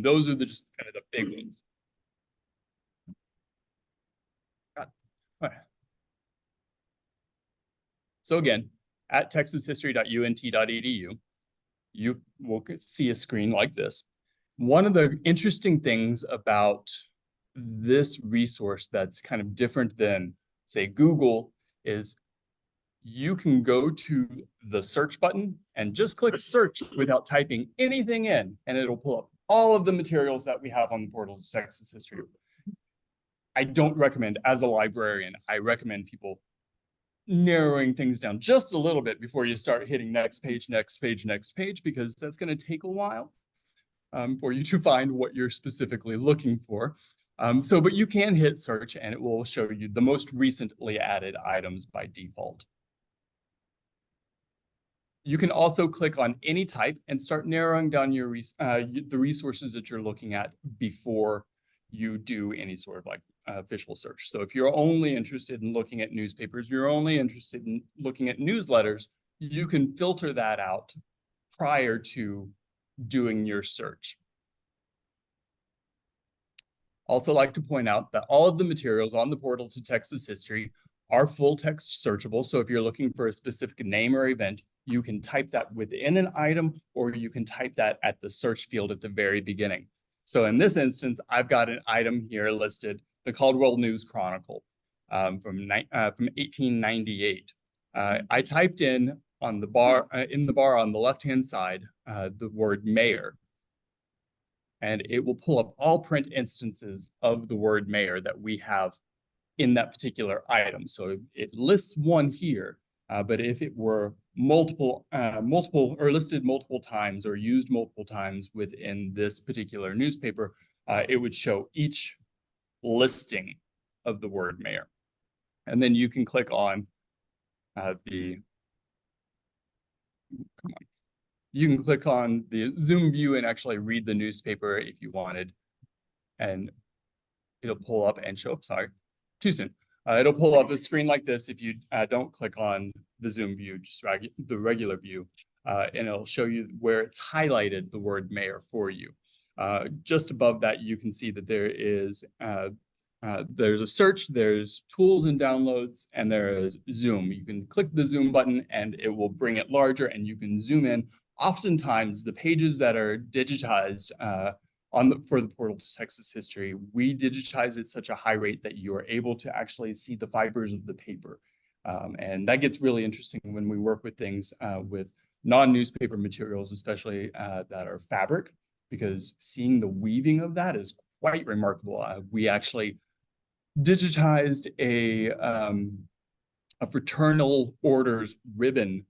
Those are just kind of the big ones. All right. So again, at texashistory.unt.edu, you will see a screen like this. One of the interesting things about this resource that's kind of different than, say, Google is you can go to the search button and just click search without typing anything in, and it'll pull up all of the materials that we have on the portal to Texas History. I don't recommend, as a librarian, I recommend people narrowing things down just a little bit before you start hitting next page, next page, next page, because that's going to take a while for you to find what you're specifically looking for. But you can hit search and it will show you the most recently added items by default. You can also click on any type and start narrowing down your the resources that you're looking at before you do any sort of like visual search. So if you're only interested in looking at newspapers, you're only interested in looking at newsletters, you can filter that out prior to doing your search. Also like to point out that all of the materials on the portal to Texas History are full text searchable. So if you're looking for a specific name or event, you can type that within an item, or you can type that at the search field at the very beginning. So in this instance, I've got an item here listed, the Caldwell News Chronicle from 1898. I typed in on the bar, on the left-hand side, the word mayor, and it will pull up all print instances of the word mayor that we have in that particular item. So it lists one here, but if it were multiple or listed multiple times or used multiple times within this particular newspaper, it would show each listing of the word mayor. And then you can click on you can click on the zoom view and actually read the newspaper if you wanted, and it'll pull up and show up, sorry, too soon. It'll pull up a screen like this if you don't click on the zoom view, just the regular view, and it'll show you where it's highlighted the word mayor for you. Just above that, you can see that there is there's a search, there's tools and downloads, and there is zoom. You can click the zoom button and it will bring it larger and you can zoom in. Oftentimes, the pages that are digitized for the portal to Texas History, we digitize at such a high rate that you are able to actually see the fibers of the paper. And that gets really interesting when we work with things with non-newspaper materials, especially that are fabric, because seeing the weaving of that is quite remarkable. We actually digitized a fraternal orders ribbon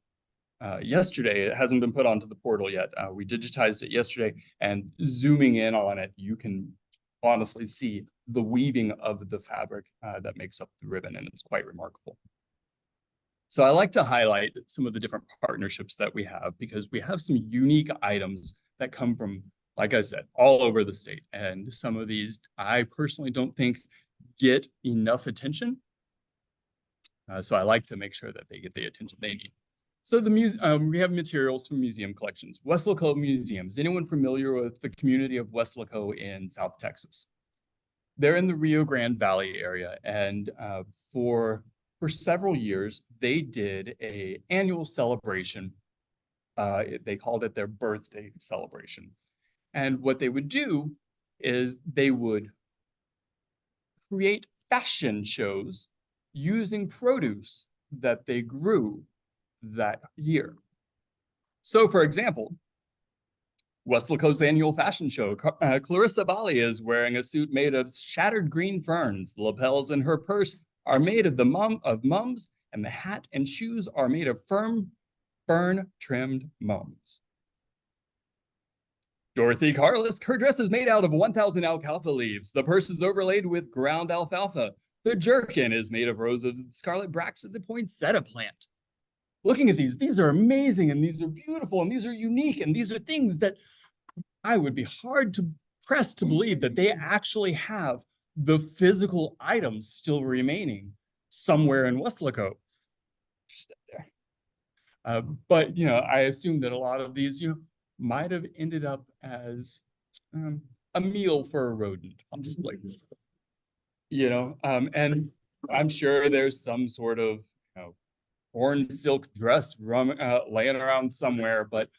yesterday. It hasn't been put onto the portal yet. We digitized it yesterday, and zooming in on it, you can honestly see the weaving of the fabric that makes up the ribbon, and it's quite remarkable. So I like to highlight some of the different partnerships that we have, because we have some unique items that come from, like I said, all over the state. And some of these I personally don't think get enough attention. So I like to make sure that they get the attention they need. So we have materials from museum collections. Weslaco Museum. Is anyone familiar with the community of Weslaco in South Texas? They're in the Rio Grande Valley area, and for several years, they did an annual celebration. They called it their birthday celebration. And what they would do is they would create fashion shows using produce that they grew that year. So, for example, Weslaco's annual fashion show, Clarissa Bali is wearing a suit made of shattered green ferns. The lapels in her purse are made of mums, and the hat and shoes are made of firm fern-trimmed mums. Dorothy Carlos, her dress is made out of 1,000 alfalfa leaves. The purse is overlaid with ground alfalfa. The jerkin is made of rows of scarlet bracts of the poinsettia plant. Looking at these are amazing, and these are beautiful, and these are unique, and these are things that I would be hard to press to believe that they actually have the physical items still remaining somewhere in Weslaco. Just up there. But, I assume that a lot of these, might have ended up as a meal for a rodent, possibly. And I'm sure there's some sort of, torn silk dress laying around somewhere, but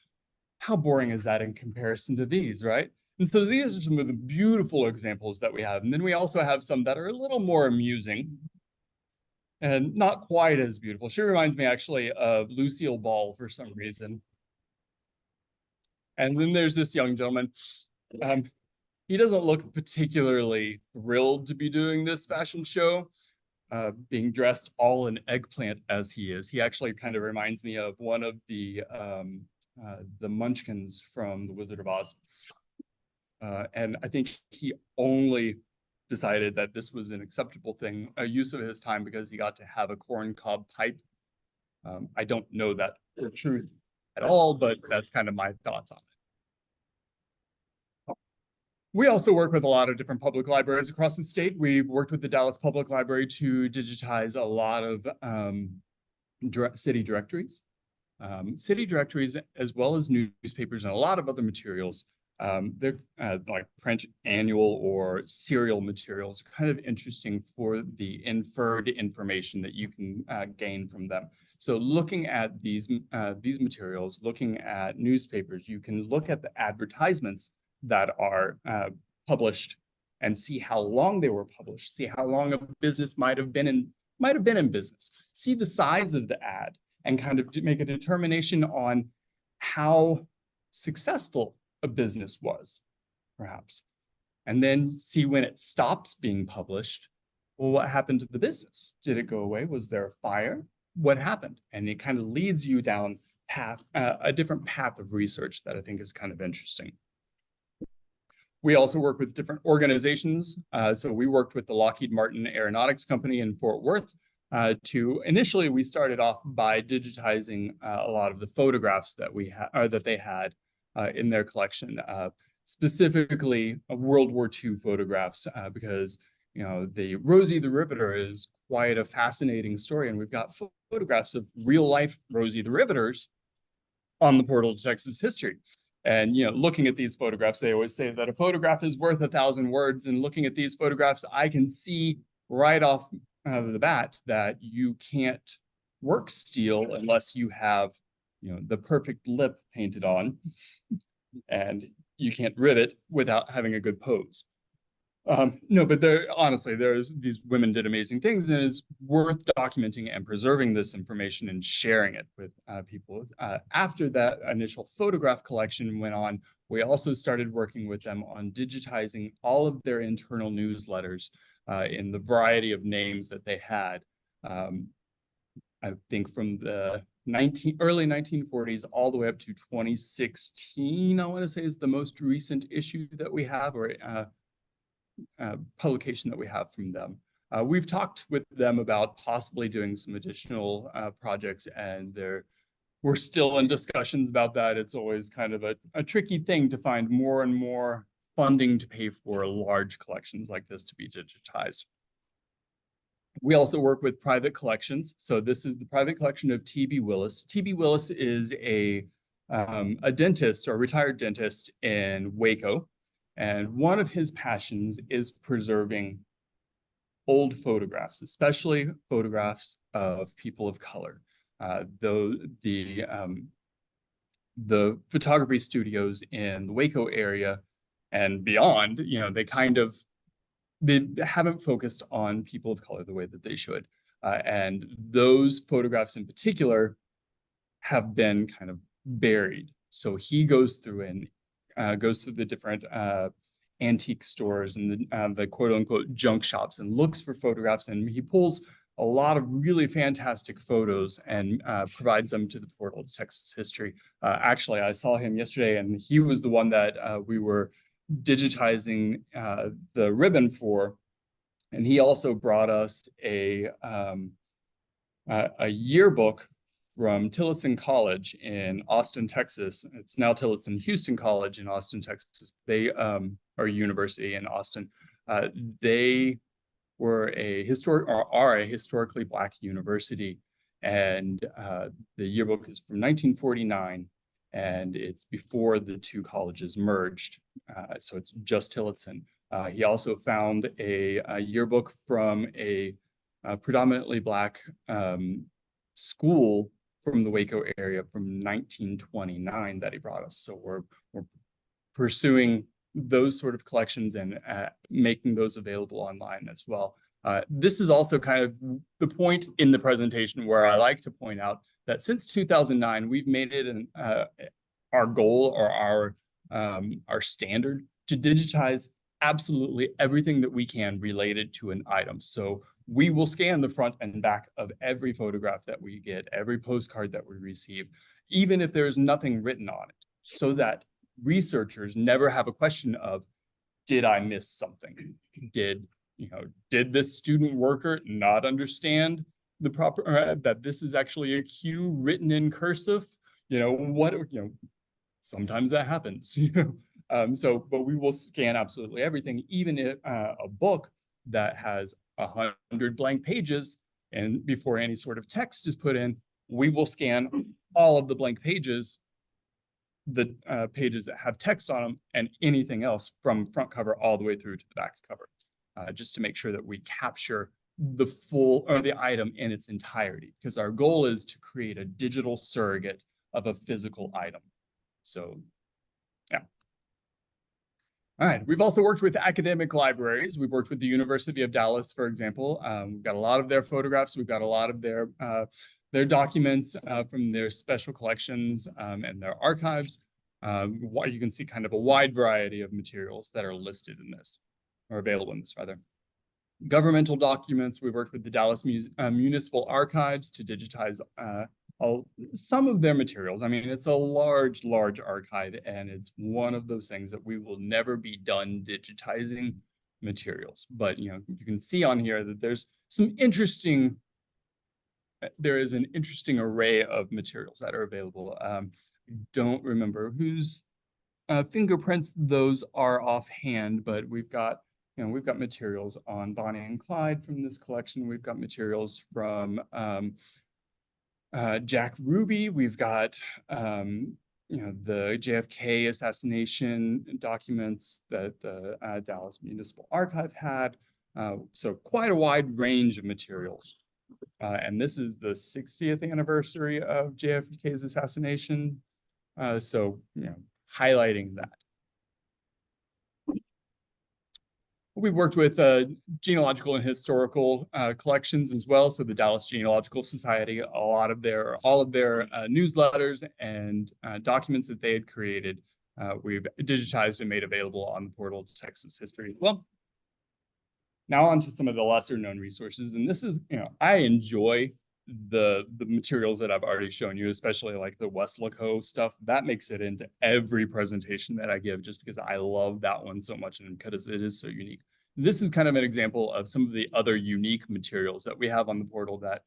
how boring is that in comparison to these, right? And so these are some of the beautiful examples that we have. And then we also have some that are a little more amusing and not quite as beautiful. She reminds me actually of Lucille Ball for some reason. And then there's this young gentleman. He doesn't look particularly thrilled to be doing this fashion show, being dressed all in eggplant as he is. He actually kind of reminds me of one of the Munchkins from The Wizard of Oz. And I think he only decided that this was an acceptable thing, a use of his time, because he got to have a corncob pipe. I don't know that for truth at all, but that's kind of my thoughts on it. We also work with a lot of different public libraries across the state. We've worked with the Dallas Public Library to digitize a lot of city directories. City directories, as well as newspapers and a lot of other materials. They're like print annual or serial materials, are kind of interesting for the inferred information that you can gain from them. So looking at these materials, looking at newspapers, you can look at the advertisements that are published and see how long they were published, see how long a business might have been in business, see the size of the ad, and kind of make a determination on how successful a business was, perhaps. And then see when it stops being published, well, what happened to the business? Did it go away? Was there a fire? What happened? And it kind of leads you down a different path of research that I think is kind of interesting. We also work with different organizations. So we worked with the Lockheed Martin Aeronautics Company in Fort Worth. Initially, we started off by digitizing a lot of the photographs that they had in their collection, specifically World War II photographs, because the Rosie the Riveter is quite a fascinating story, and we've got photographs of real life Rosie the Riveters on the portal to Texas history. And looking at these photographs, they always say that a photograph is worth 1,000 words. And looking at these photographs, I can see right off the bat that you can't work steel unless you have the perfect lip painted on, and you can't rivet without having a good pose. No, but honestly, these women did amazing things, and it's worth documenting and preserving this information and sharing it with people. After that initial photograph collection went on, we also started working with them on digitizing all of their internal newsletters in the variety of names that they had. I think from the early 1940s all the way up to 2016, I want to say, is the most recent issue that we have, or publication that we have from them. We've talked with them about possibly doing some additional projects, and we're still in discussions about that. It's always kind of a tricky thing to find more and more funding to pay for large collections like this to be digitized. We also work with private collections. So this is the private collection of T.B. Willis. T.B. Willis is a dentist, or a retired dentist in Waco. And one of his passions is preserving old photographs, especially photographs of people of color. The photography studios in the Waco area and beyond, they haven't focused on people of color the way that they should. And those photographs in particular have been kind of buried. So he goes through the different antique stores and the quote unquote junk shops and looks for photographs, and he pulls a lot of really fantastic photos and provides them to the portal to Texas history. Actually, I saw him yesterday, and he was the one that we were digitizing the ribbon for, and he also brought us a yearbook from Tillotson College in Austin, Texas. It's now Tillotson Houston College in Austin, Texas. They are a university in Austin. They were are a historically Black university, and the yearbook is from 1949. and it's before the two colleges merged. So it's just Tillotson. He also found a yearbook from a predominantly Black school from the Waco area from 1929 that he brought us. So we're pursuing those sort of collections and making those available online as well. This is also kind of the point in the presentation where I like to point out that since 2009, we've made it our goal or our standard to digitize absolutely everything that we can related to an item. So we will scan the front and back of every photograph that we get, every postcard that we receive, even if there's nothing written on it, so that researchers never have a question of, did I miss something? Did this student worker not understand the proper, that this is actually a cue written in cursive? Sometimes that happens, but we will scan absolutely everything, even if a book that has 100 blank pages and before any sort of text is put in, we will scan all of the blank pages, the pages that have text on them, and anything else from front cover all the way through to the back cover, just to make sure that we capture the full or the item in its entirety, because our goal is to create a digital surrogate of a physical item. So, yeah. All right, we've also worked with academic libraries. We've worked with the University of Dallas, for example. We've got a lot of their photographs. We've got a lot of their documents from their special collections and their archives. You can see kind of a wide variety of materials that are listed in this, or available in this, rather. Governmental documents, we worked with the Dallas Municipal Archives to digitize some of their materials. I mean, it's a large archive, and it's one of those things that we will never be done digitizing materials. But, you can see on here that there is an interesting array of materials that are available. Don't remember whose fingerprints those are offhand, but we've got materials on Bonnie and Clyde from this collection. We've got materials from Jack Ruby. We've got the JFK assassination documents that the Dallas Municipal Archive had. So quite a wide range of materials. And this is the 60th anniversary of JFK's assassination. So, highlighting that. We've worked with genealogical and historical collections as well. So the Dallas Genealogical Society, all of their newsletters and documents that they had created, we've digitized and made available on the portal to Texas History as well. Now on to some of the lesser known resources. And this is, I enjoy the materials that I've already shown you, especially like the Westlaco stuff. That makes it into every presentation that I give, just because I love that one so much and because it is so unique. This is kind of an example of some of the other unique materials that we have on the portal that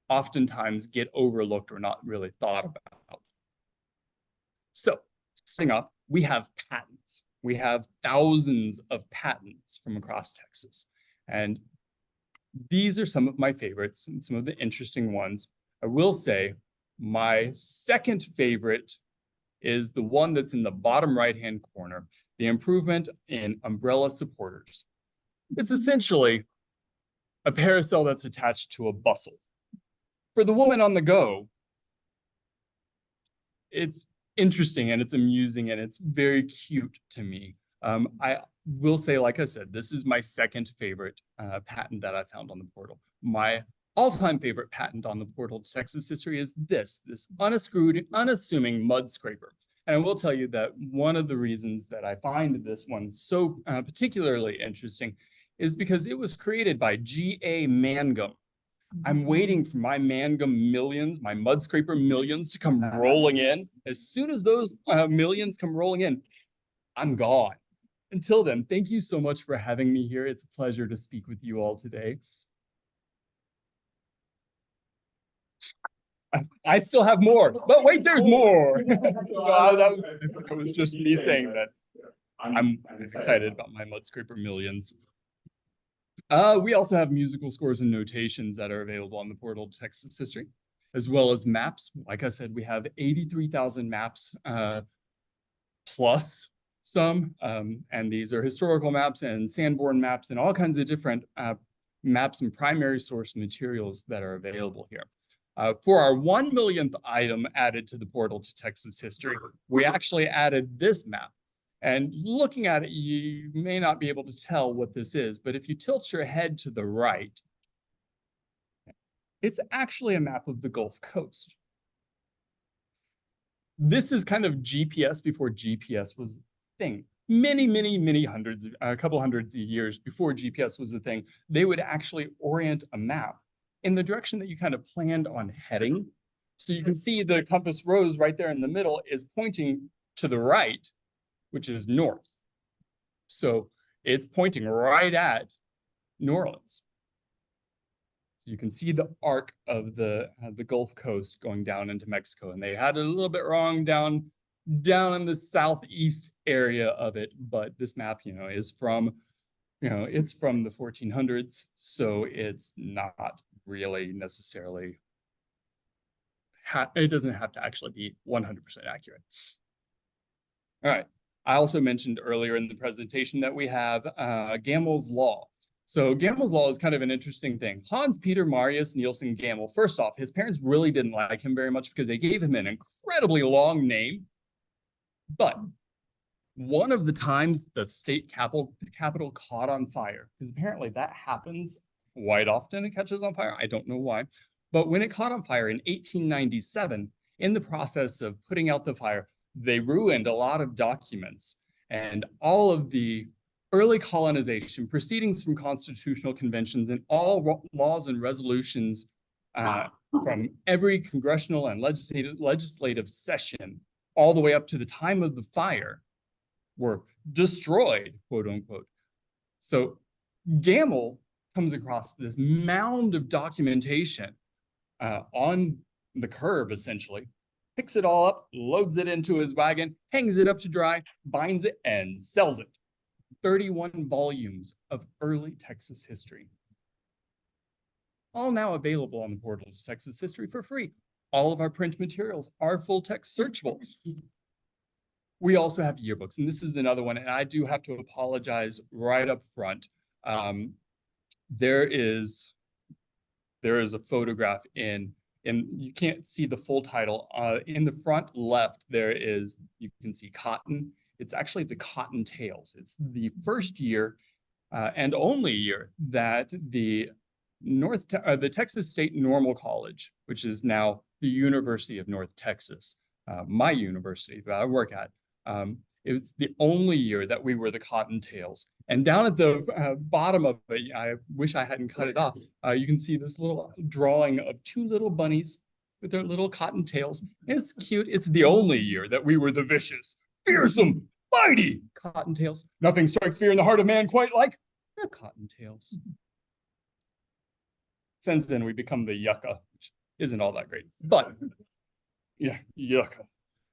oftentimes get overlooked or not really thought about. So, starting off, we have patents. We have thousands of patents from across Texas. And these are some of my favorites and some of the interesting ones. I will say my second favorite is the one that's in the bottom right-hand corner, the improvement in umbrella supporters. It's essentially a parasol that's attached to a bustle. For the woman on the go, it's interesting and it's amusing and it's very cute to me. I will say, like I said, this is my second favorite patent that I found on the portal. My all-time favorite patent on the portal to Texas History is this unassuming mud scraper. And I will tell you that one of the reasons that I find this one so particularly interesting is because it was created by G.A. Mangum. I'm waiting for my Mangum millions, my mud scraper millions to come rolling in. As soon as those millions come rolling in, I'm gone. Until then, thank you so much for having me here. It's a pleasure to speak with you all today. I still have more, but wait, there's more. No, that was just me saying that I'm excited about my mud scraper millions. We also have musical scores and notations that are available on the portal to Texas History. as well as maps. Like I said, we have 83,000 maps plus some, and these are historical maps and Sanborn maps and all kinds of different maps and primary source materials that are available here. For our 1 millionth item added to the portal to Texas history, we actually added this map. And looking at it, you may not be able to tell what this is, but if you tilt your head to the right, it's actually a map of the Gulf Coast. This is kind of GPS before GPS was a thing. Many hundreds, a couple hundreds of years before GPS was a thing, they would actually orient a map in the direction that you kind of planned on heading. So you can see the compass rose right there in the middle is pointing to the right, which is north. So it's pointing right at New Orleans. So you can see the arc of the Gulf Coast going down into Mexico, and they had it a little bit wrong down in the southeast area of it. But this map, is from, it's from the 1400s, so it's not really necessarily. It doesn't have to actually be 100% accurate. All right. I also mentioned earlier in the presentation that we have Gamel's Law. So Gamel's Law is kind of an interesting thing. Hans Peter Marius Nielsen Gamel, first off, his parents really didn't like him very much because they gave him an incredibly long name. But one of the times the state capital caught on fire, because apparently that happens quite often, it catches on fire. I don't know why. But when it caught on fire in 1897, in the process of putting out the fire, they ruined a lot of documents, and all of the early colonization proceedings from constitutional conventions and all laws and resolutions from every congressional and legislative session all the way up to the time of the fire were destroyed, quote unquote. So Gamel comes across this mound of documentation on the curb, essentially, picks it all up, loads it into his wagon, hangs it up to dry, binds it, and sells it. 31 volumes of early Texas history. All now available on the portal to Texas history for free. All of our print materials are full text searchable. We also have yearbooks, and this is another one, and I do have to apologize right up front. There is a photograph and you can't see the full title. In the front left, you can see cotton. It's actually the Cottontails. It's the first year and only year that the Texas State Normal College, which is now the University of North Texas, my university that I work at, it's the only year that we were the Cottontails. And down at the bottom of it, I wish I hadn't cut it off, you can see this little drawing of two little bunnies with their little cottontails. It's cute. It's the only year that we were the vicious, fearsome, mighty Cottontails. Nothing strikes fear in the heart of man quite like the Cottontails. Since then, we become the Yucca, which isn't all that great. But, yeah, Yucca.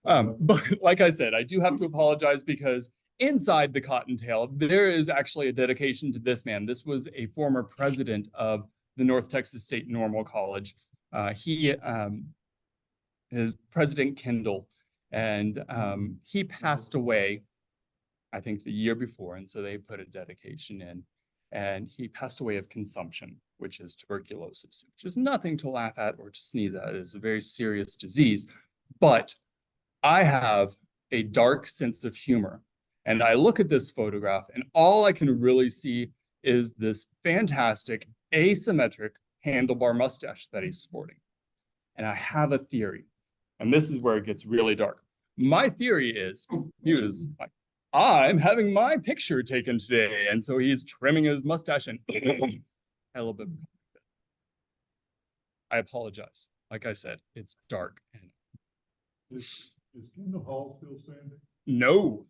But like I said, I do have to apologize because inside the Cottontail, there is actually a dedication to this man. This was a former president of the North Texas State Normal College. He is President Kendall, and he passed away, I think, the year before, and so they put a dedication in, and he passed away of consumption, which is tuberculosis, which is nothing to laugh at or to sneeze at. It is a very serious disease, but I have a dark sense of humor, and I look at this photograph, and all I can really see is this fantastic asymmetric handlebar mustache that he's sporting. And I have a theory, and this is where it gets really dark. My theory is he was like, I'm having my picture taken today, and so he's trimming his mustache and a little bit. I apologize. Like I said, it's dark. And Is Kendall Hall still standing? no.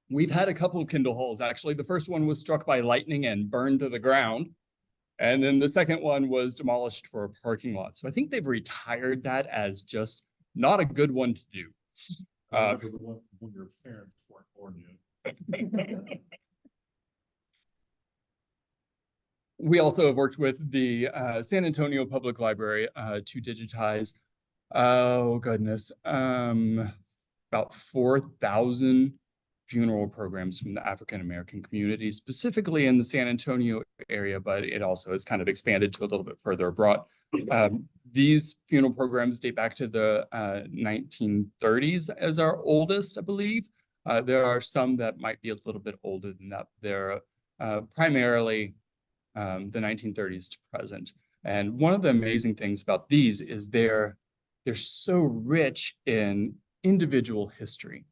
We've had a couple of Kendall Halls, actually. The first one was struck by lightning and burned to the ground. And then the second one was demolished for a parking lot. So I think they've retired that as just not a good one to do. When your parents weren't born yet. We also have worked with the San Antonio Public Library to digitize, oh goodness, about 4,000 funeral programs from the African American community, specifically in the San Antonio area, but it also has kind of expanded to a little bit further abroad. These funeral programs date back to the 1930s as our oldest, I believe. There are some that might be a little bit older than that. They're primarily the 1930s to present. And one of the amazing things about these is they're so rich in individual history.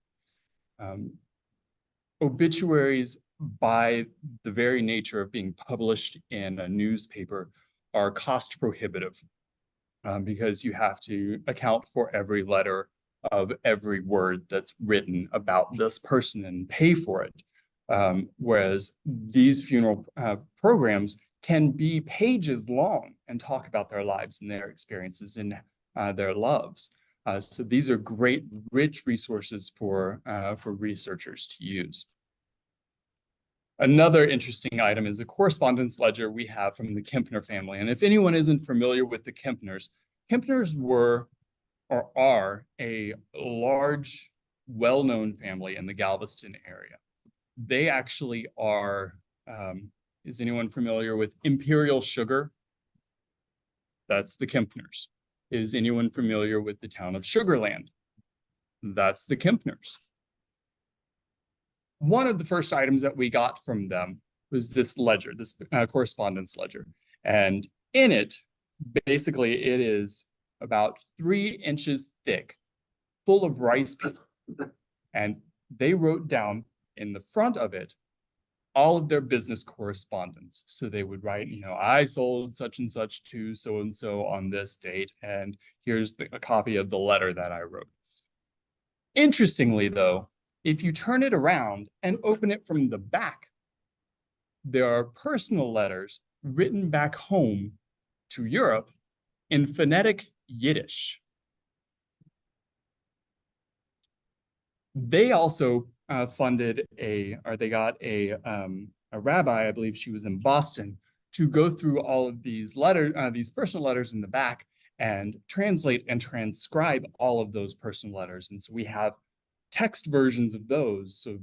Obituaries, by the very nature of being published in a newspaper, are cost prohibitive because you have to account for every letter of every word that's written about this person and pay for it. Whereas these funeral programs can be pages long and talk about their lives and their experiences and their loves. So these are great, rich resources for researchers to use. Another interesting item is a correspondence ledger we have from the Kempner family. And if anyone isn't familiar with the Kempners, Kempners were or are a large, well-known family in the Galveston area. They actually are, is anyone familiar with Imperial Sugar? That's the Kempners. Is anyone familiar with the town of Sugarland? That's the Kempners. One of the first items that we got from them was this ledger, this correspondence ledger. And in it, basically, it is about 3 inches thick, full of rice paper. And they wrote down in the front of it all of their business correspondence. So they would write, you know, I sold such and such to so-and-so on this date, and here's a copy of the letter that I wrote. Interestingly, though, if you turn it around and open it from the back, there are personal letters written back home to Europe in phonetic Yiddish. They also funded they got a rabbi, I believe she was in Boston, to go through all of these these personal letters in the back and translate and transcribe all of those personal letters. And so we have text versions of those, so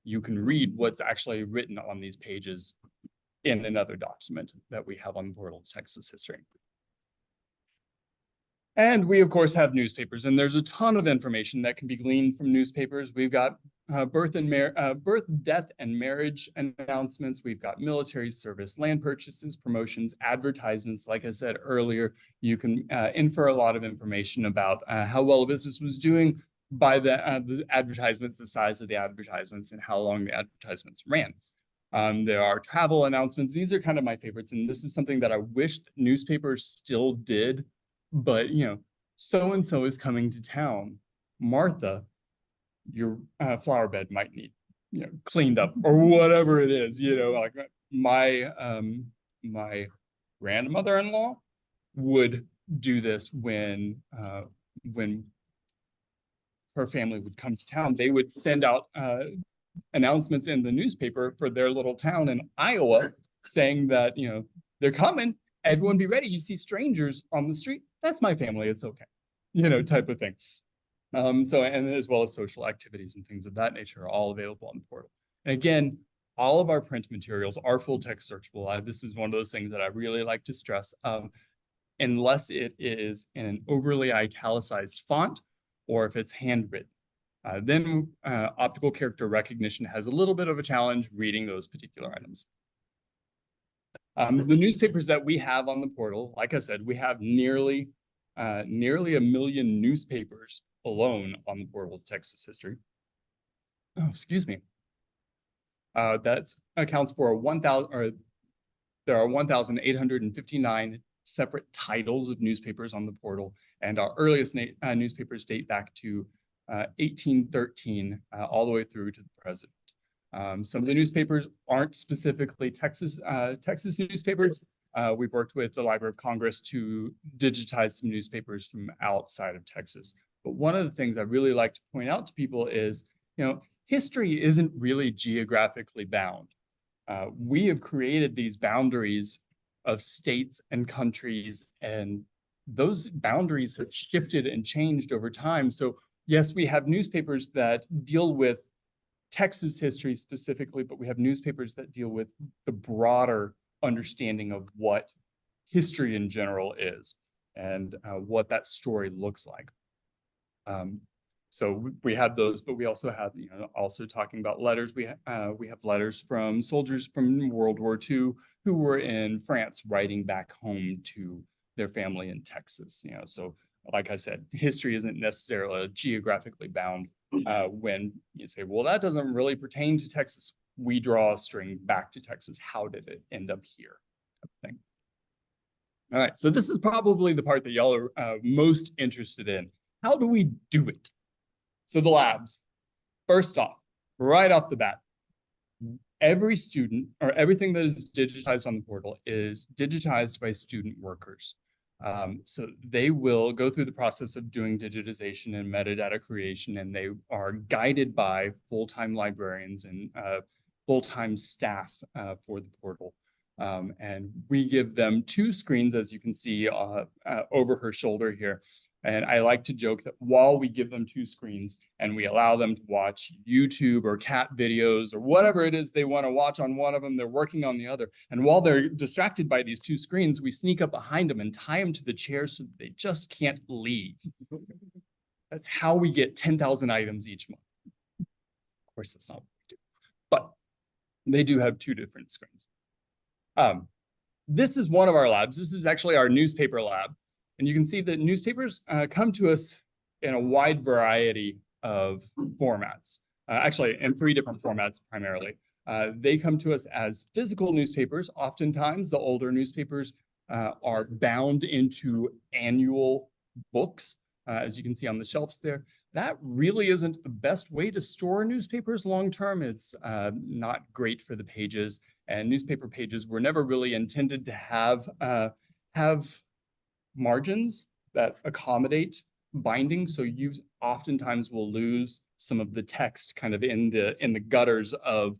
you can read what's actually written on these pages in another document that we have on the portal of Texas History. And we, of course, have newspapers, and there's a ton of information that can be gleaned from newspapers. We've got birth, death, and marriage announcements. We've got military service, land purchases, promotions, advertisements. Like I said earlier, you can infer a lot of information about how well a business was doing by the advertisements, the size of the advertisements, and how long the advertisements ran. There are travel announcements. These are kind of my favorites, and this is something that I wish newspapers still did. But, you know, so-and-so is coming to town. Martha, your flower bed might need, you know, cleaned up or whatever it is. You know, like my grandmother-in-law would do this when her family would come to town. They would send out announcements in the newspaper for their little town in Iowa saying that, you know, they're coming. Everyone be ready. You see strangers on the street. That's my family. It's okay. You know, type of thing. So, and as well as social activities and things of that nature are all available on the portal. And again, all of our print materials are full text searchable. This is one of those things that I really like to stress, unless it is in an overly italicized font or if it's handwritten. Then optical character recognition has a little bit of a challenge reading those particular items. The newspapers that we have on the portal, like I said, we have nearly 1 million newspapers alone on the portal of Texas History. Oh, excuse me. That accounts for there are 1,859 separate titles of newspapers on the portal, and our earliest newspapers date back to 1813 all the way through to the present. Some of the newspapers aren't specifically Texas newspapers. We've worked with the Library of Congress to digitize some newspapers from outside of Texas. But one of the things I really like to point out to people is, you know, history isn't really geographically bound. We have created these boundaries of states and countries, and those boundaries have shifted and changed over time. So yes, we have newspapers that deal with Texas history specifically, but we have newspapers that deal with the broader understanding of what history in general is and what that story looks like. So we have those, but we also have, also talking about letters. We have letters from soldiers from World War II who were in France writing back home to their family in Texas. So like I said, history isn't necessarily geographically bound. When you say, well, that doesn't really pertain to Texas, we draw a string back to Texas. How did it end up here? Thing. All right, so this is probably the part that y'all are most interested in. How do we do it? So the labs, first off, right off the bat, every student or everything that is digitized on the portal is digitized by student workers. So they will go through the process of doing digitization and metadata creation, and they are guided by full-time librarians and full-time staff for the portal. And we give them 2 screens, as you can see over her shoulder here. And I like to joke that while we give them 2 screens and we allow them to watch YouTube or cat videos or whatever it is they want to watch on one of them, they're working on the other. And while they're distracted by these 2 screens, we sneak up behind them and tie them to the chair so that they just can't leave. That's how we get 10,000 items each month. Of course, that's not what we do, but they do have 2 different screens. This is one of our labs. This is actually our newspaper lab. And you can see that newspapers come to us in a wide variety of formats, actually in 3 different formats primarily. They come to us as physical newspapers. Oftentimes, the older newspapers are bound into annual books, as you can see on the shelves there. That really isn't the best way to store newspapers long-term. It's not great for the pages, and newspaper pages were never really intended to have margins that accommodate binding, so you oftentimes will lose some of the text kind of in the gutters of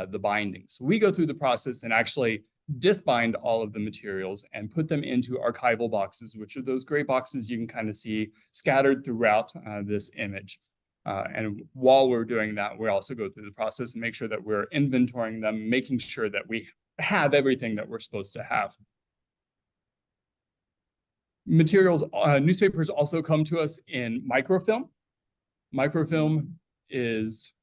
the binding. So we go through the process and actually disbind all of the materials and put them into archival boxes, which are those gray boxes you can kind of see scattered throughout this image. And while we're doing that, we also go through the process and make sure that we're inventorying them, making sure that we have everything that we're supposed to have. Materials, newspapers also come to us in microfilm. Microfilm is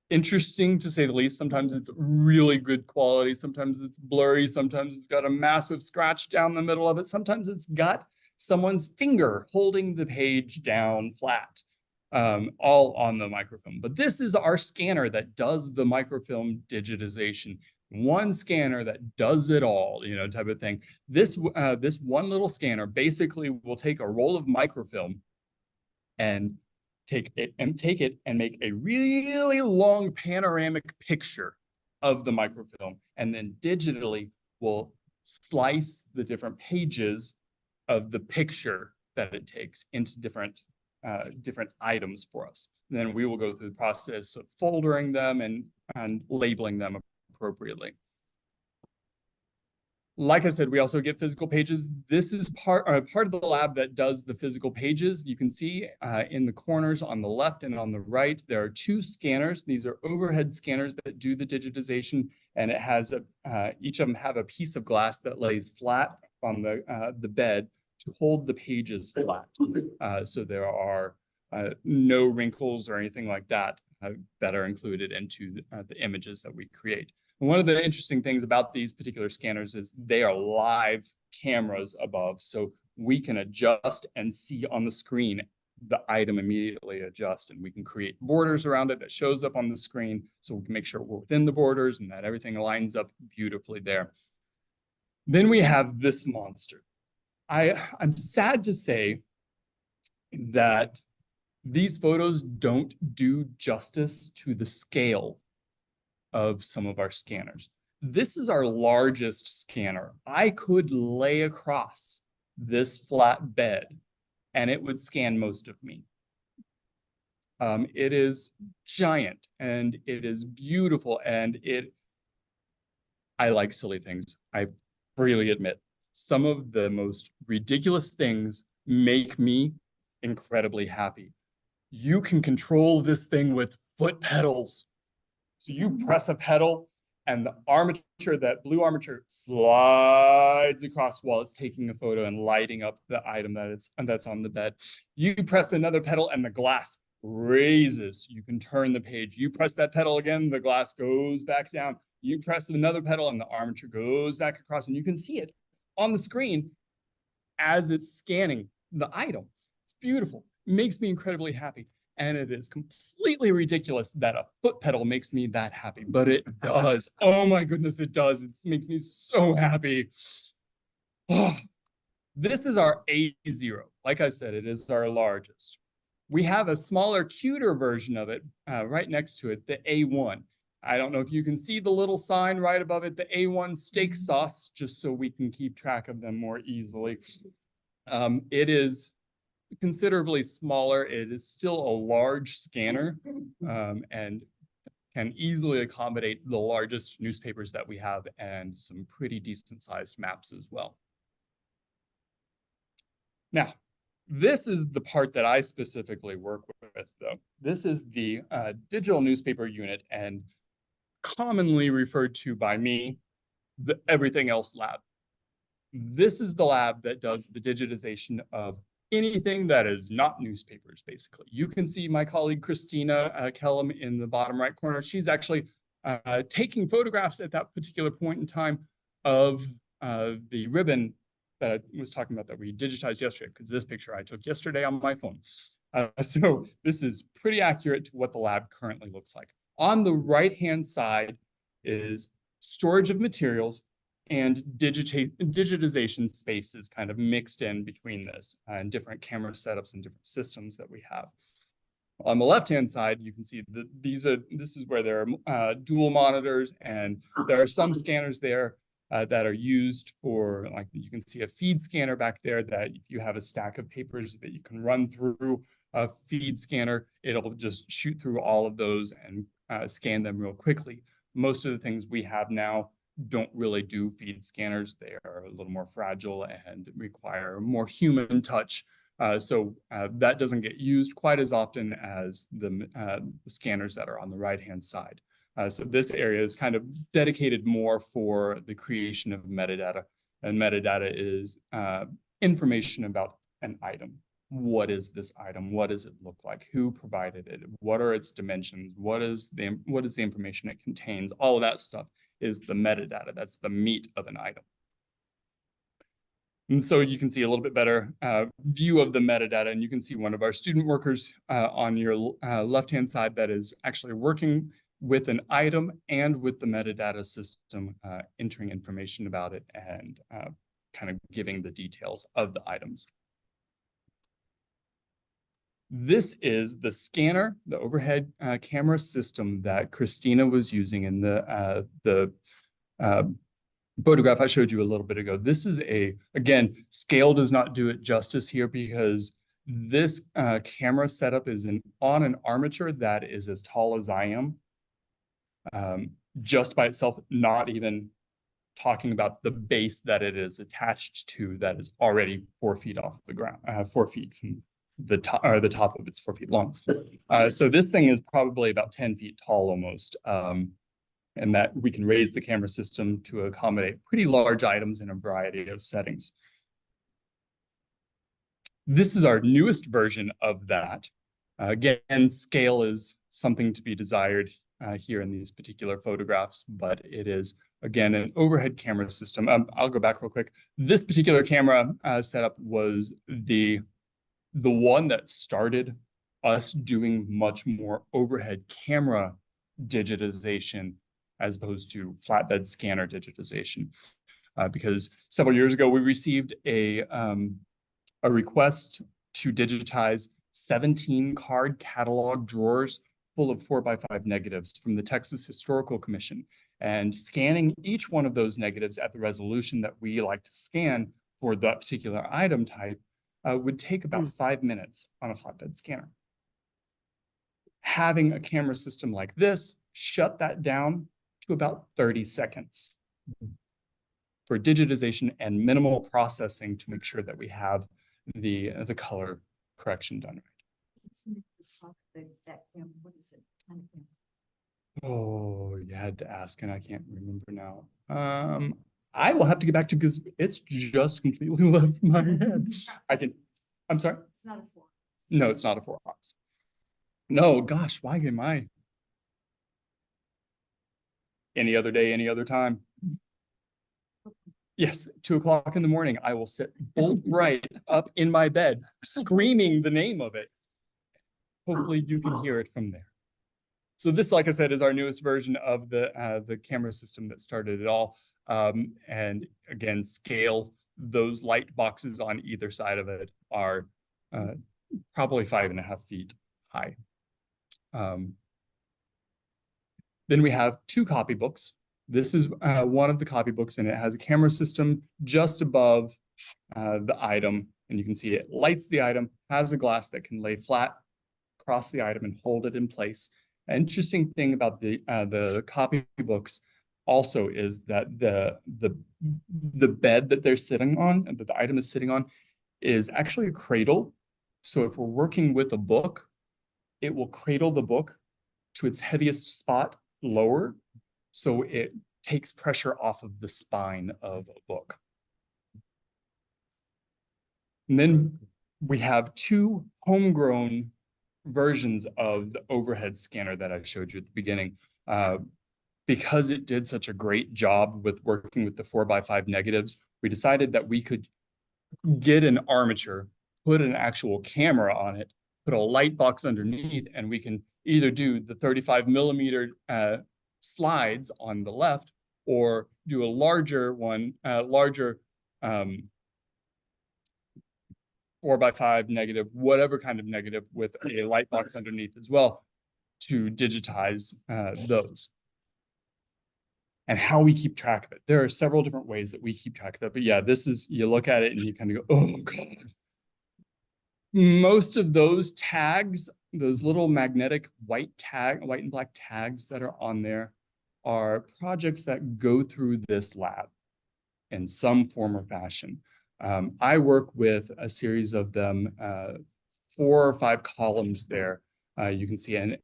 interesting to say the least. Sometimes it's really good quality. Sometimes it's blurry. Sometimes it's got a massive scratch down the middle of it. Sometimes it's got someone's finger holding the page down flat, all on the microfilm. But this is our scanner that does the microfilm digitization. One scanner that does it all, type of thing. This one little scanner basically will take a roll of microfilm and take it and make a really long panoramic picture of the microfilm, and then digitally will slice the different pages of the picture that it takes into different items for us. And then we will go through the process of foldering them and labeling them appropriately. Like I said, we also get physical pages. This is part of the lab that does the physical pages. You can see in the corners on the left and on the right, there are 2 scanners. These are overhead scanners that do the digitization, and it has each of them have a piece of glass that lays flat on the bed to hold the pages flat. So there are no wrinkles or anything like that that are included into the images that we create. And one of the interesting things about these particular scanners is they are live cameras above, so we can adjust and see on the screen the item immediately adjust, and we can create borders around it that shows up on the screen, so we can make sure we're within the borders and that everything lines up beautifully there. Then we have this monster. I'm sad to say that these photos don't do justice to the scale of some of our scanners. This is our largest scanner. I could lay across this flat bed and it would scan most of me. It is giant and it is beautiful, and I like silly things. I freely admit some of the most ridiculous things make me incredibly happy. You can control this thing with foot pedals. So you press a pedal and the armature, that blue armature, slides across while it's taking a photo and lighting up the item that's on the bed. You press another pedal and the glass raises. You can turn the page. You press that pedal again, the glass goes back down. You press another pedal and the armature goes back across, and you can see it on the screen as it's scanning the item. It's beautiful. It makes me incredibly happy. And it is completely ridiculous that a foot pedal makes me that happy, but it does. Oh my goodness, it does. It makes me so happy. Oh, this is our A0. Like I said, it is our largest. We have a smaller, cuter version of it right next to it, the A1. I don't know if you can see the little sign right above it, the A1 steak sauce, just so we can keep track of them more easily. It is considerably smaller. It is still a large scanner and can easily accommodate the largest newspapers that we have and some pretty decent sized maps as well. Now, this is the part that I specifically work with, though. This is the digital newspaper unit, and commonly referred to by me, the everything else lab. This is the lab that does the digitization of anything that is not newspapers, basically. You can see my colleague Christina Kellum in the bottom right corner. She's actually taking photographs at that particular point in time of the ribbon that I was talking about that we digitized yesterday, because this picture I took yesterday on my phone. So this is pretty accurate to what the lab currently looks like. On the right-hand side is storage of materials and digitization spaces kind of mixed in between this and different camera setups and different systems that we have. On the left-hand side, you can see that this is where there are dual monitors, and there are some scanners there that are used for, like, you can see a feed scanner back there that if you have a stack of papers that you can run through a feed scanner, it'll just shoot through all of those and scan them real quickly. Most of the things we have now don't really do feed scanners. They are a little more fragile and require more human touch. So that doesn't get used quite as often as the scanners that are on the right-hand side. So this area is kind of dedicated more for the creation of metadata. And metadata is information about an item. What is this item? What does it look like? Who provided it? What are its dimensions? What is the information it contains? All of that stuff is the metadata. That's the meat of an item. And so you can see a little bit better view of the metadata, and you can see one of our student workers on your left-hand side that is actually working with an item and with the metadata system, entering information about it and kind of giving the details of the items. This is the scanner, the overhead camera system that Christina was using in the photograph I showed you a little bit ago. This is again, scale does not do it justice here, because this camera setup is on an armature that is as tall as I am. Just by itself, not even talking about the base that it is attached to, that is already 4 feet off the ground, 4 feet from the top, or the top of it's 4 feet long. So this thing is probably about 10 feet tall almost. And that we can raise the camera system to accommodate pretty large items in a variety of settings. This is our newest version of that. Again, scale is something to be desired here in these particular photographs, but it is, again, an overhead camera system. I'll go back real quick. This particular camera setup was the one that started us doing much more overhead camera digitization as opposed to flatbed scanner digitization. Because several years ago, we received a request to digitize 17 card catalog drawers full of 4x5 negatives from the Texas Historical Commission. And scanning each one of those negatives at the resolution that we like to scan for that particular item type would take about 5 minutes on a flatbed scanner. Having a camera system like this shut that down to about 30 seconds. for digitization and minimal processing to make sure that we have the color correction done right. Oh, you had to ask, and I can't remember now. I will have to get back to because it's just completely left my head. I'm sorry. It's not a 4. No, it's not a 4-ox. No, gosh, why am I? Any other day, any other time. Yes, 2 o'clock in the morning, I will sit bolt right up in my bed, screaming the name of it. Hopefully you can hear it from there. So this, like I said, is our newest version of the camera system that started it all. And again, scale, those light boxes on either side of it are probably 5.5 feet high. Then we have 2 copybooks. This is one of the copybooks, and it has a camera system just above the item. And you can see it lights the item, has a glass that can lay flat across the item and hold it in place. An interesting thing about the copybooks also is that the bed that they're sitting on, and that the item is sitting on, is actually a cradle. So if we're working with a book, it will cradle the book to its heaviest spot lower, so it takes pressure off of the spine of a book. And then we have 2 homegrown versions of the overhead scanner that I showed you at the beginning. Because it did such a great job with working with the 4x5 negatives, we decided that we could get an armature, put an actual camera on it, put a light box underneath, and we can either do the 35mm slides on the left, or do a larger one, 4x5 negative, whatever kind of negative, with a light box underneath as well, to digitize those. And how we keep track of it. There are several different ways that we keep track of it. But yeah, this is, you look at it and you kind of go, oh God. Most of those tags, those little magnetic white and black tags that are on there, are projects that go through this lab in some form or fashion. I work with a series of them, 4 or 5 columns there. You can see, and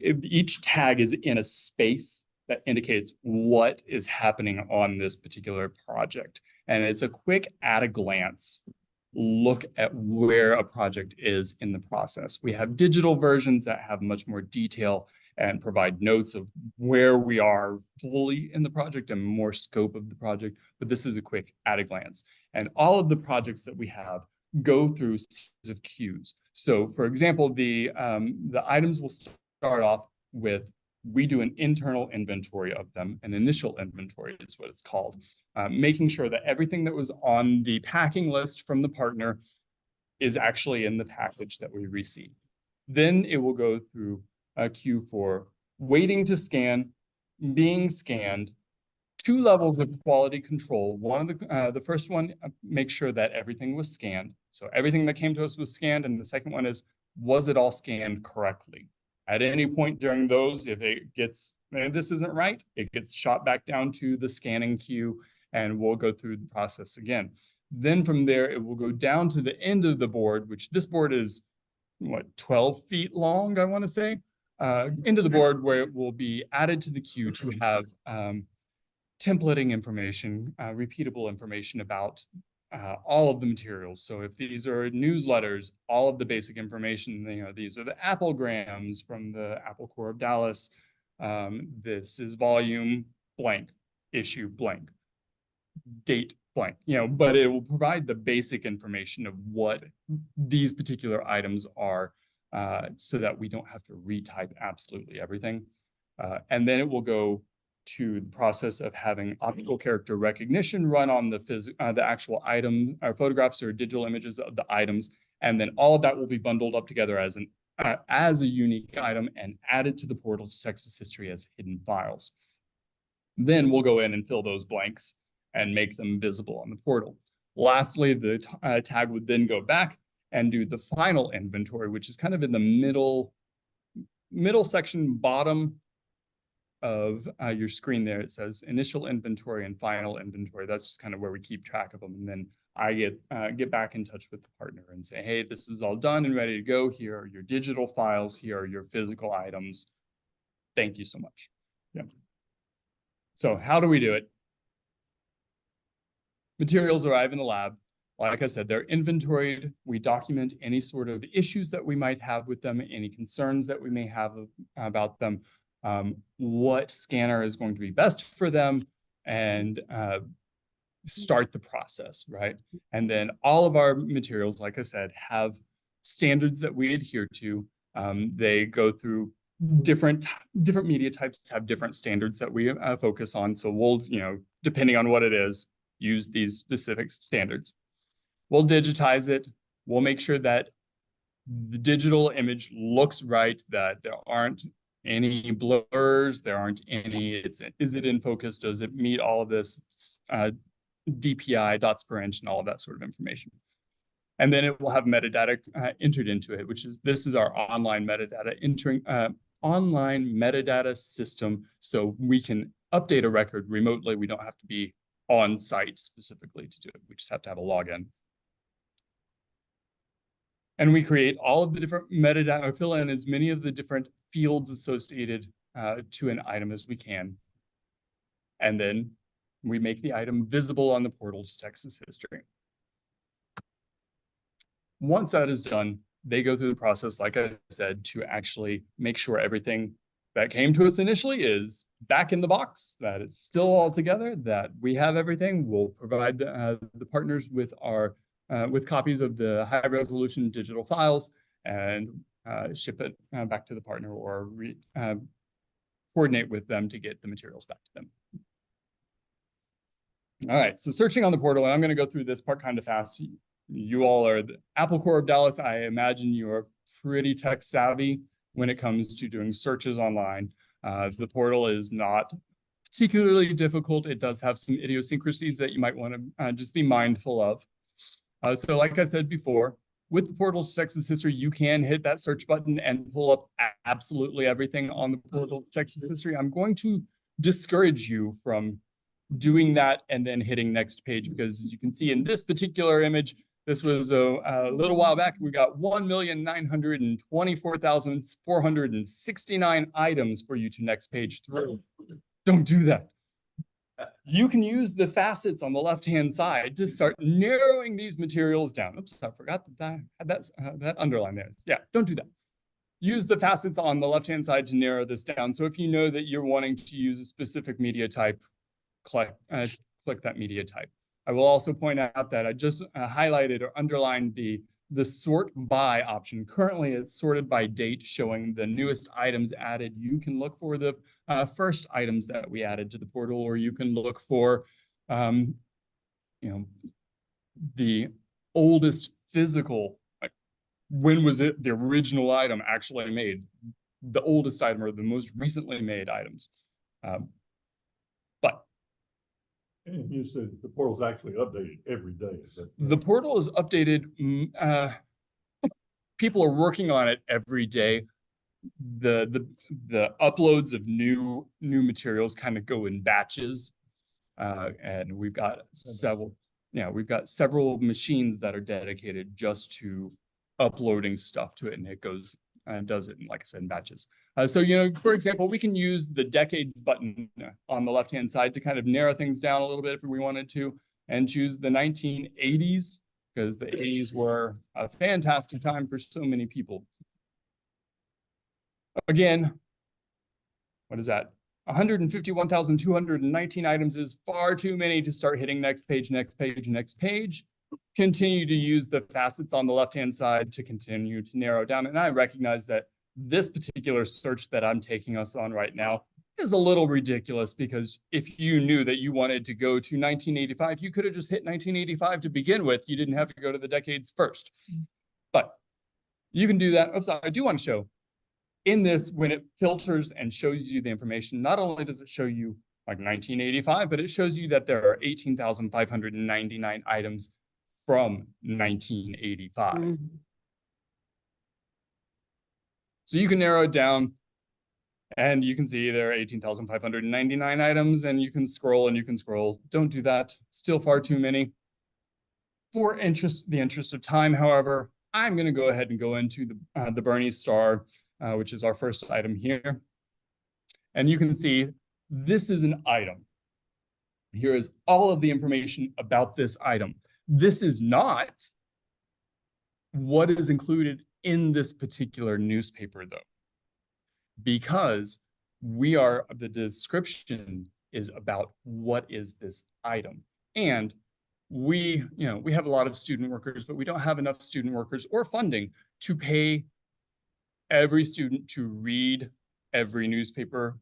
each tag is in a space that indicates what is happening on this particular project. And it's a quick at a glance look at where a project is in the process. We have digital versions that have much more detail and provide notes of where we are fully in the project and more scope of the project, but this is a quick at a glance. And all of the projects that we have go through series of queues. So for example, the items will start off with, we do an internal inventory of them. An initial inventory is what it's called. Making sure that everything that was on the packing list from the partner is actually in the package that we receive. Then it will go through a queue for waiting to scan, being scanned, 2 levels of quality control. One of the first one, make sure that everything was scanned. So everything that came to us was scanned. And the second one is, was it all scanned correctly? At any point during those, if it gets, this isn't right, it gets shot back down to the scanning queue, and we'll go through the process again. Then from there, it will go down to the end of the board, which this board is, what, 12 feet long, I want to say, into the board, where it will be added to the queue to have templating information, repeatable information about all of the materials. So if these are newsletters, all of the basic information, these are the AppleGrams from the Apple Corps of Dallas. This is volume blank, issue blank, date blank, but it will provide the basic information of what these particular items are, so that we don't have to retype absolutely everything. And then it will go to the process of having optical character recognition run on the actual item, or photographs or digital images of the items, and then all of that will be bundled up together as a unique item and added to the portal's Texas history as hidden files. Then we'll go in and fill those blanks and make them visible on the portal. Lastly, the tag would then go back and do the final inventory, which is kind of in the middle section, bottom of your screen there, it says initial inventory and final inventory. That's just kind of where we keep track of them. And then I get back in touch with the partner and say, hey, this is all done and ready to go. Here are your digital files. Here are your physical items. Thank you so much. Yeah. So how do we do it? Materials arrive in the lab. Like I said, they're inventoried. We document any sort of issues that we might have with them, any concerns that we may have about them, what scanner is going to be best for them, and start the process, right? And then all of our materials, like I said, have standards that we adhere to. They go through different media types, have different standards that we focus on. So we'll, depending on what it is, use these specific standards. We'll digitize it. We'll make sure that the digital image looks right, that there aren't any blurs, there aren't any, is it in focus? Does it meet all of this DPI, dots per inch, and all of that sort of information? And then it will have metadata entered into it, this is our online metadata system. So we can update a record remotely. We don't have to be on site specifically to do it. We just have to have a login. And we create all of the different metadata, or fill in as many of the different fields associated to an item as we can. And then we make the item visible on the portal to Texas history. Once that is done, they go through the process, like I said, to actually make sure everything that came to us initially is back in the box, that it's still all together, that we have everything. We'll provide the partners with with copies of the high resolution digital files and ship it back to the partner, or coordinate with them to get the materials back to them. All right, so searching on the portal, and I'm going to go through this part kind of fast. You all are the Apple Corps of Dallas. I imagine you are pretty tech savvy when it comes to doing searches online. The portal is not particularly difficult. It does have some idiosyncrasies that you might want to just be mindful of. So like I said before, with the portal to Texas history, you can hit that search button and pull up absolutely everything on the portal to Texas history. I'm going to discourage you from doing that and then hitting next page, because you can see in this particular image, this was a little while back, we got 1,924,469 items for you to next page through. Don't do that. You can use the facets on the left-hand side to start narrowing these materials down. Oops, I forgot that that underline there. Yeah, don't do that. Use the facets on the left-hand side to narrow this down. So if you know that you're wanting to use a specific media type, click that media type. I will also point out that I just highlighted or underlined the sort by option. Currently, it's sorted by date, showing the newest items added. You can look for the first items that we added to the portal, or you can look for, the oldest physical. Like, when was it the original item actually made? The oldest item or the most recently made items. But and you said the portal's actually updated every day. the portal is updated. People are working on it every day. The uploads of new materials kind of go in batches, and we've got several machines that are dedicated just to uploading stuff to it, and it goes and does it, like I said, in batches. So, for example, we can use the decades button on the left-hand side to kind of narrow things down a little bit if we wanted to, and choose the 1980s, because the 80s were a fantastic time for so many people. Again, what is that? 151,219 items is far too many to start hitting next page, next page, next page. Continue to use the facets on the left-hand side to continue to narrow down. And I recognize that this particular search that I'm taking us on right now is a little ridiculous, because if you knew that you wanted to go to 1985, you could have just hit 1985 to begin with. You didn't have to go to the decades first. But you can do that. Oops, I do want to show in this, when it filters and shows you the information, not only does it show you like 1985, but it shows you that there are 18,599 items from 1985. Mm-hmm. So you can narrow it down And you can see there are 18,599 items, and you can scroll and you can scroll. Don't do that. Still far too many. For the interest of time, however, I'm going to go ahead and go into the Bernie star, which is our first item here. And you can see this is an item. Here is all of the information about this item. This is not what is included in this particular newspaper, though, because the description is about what is this item. And we have a lot of student workers, but we don't have enough student workers or funding to pay every student to read every newspaper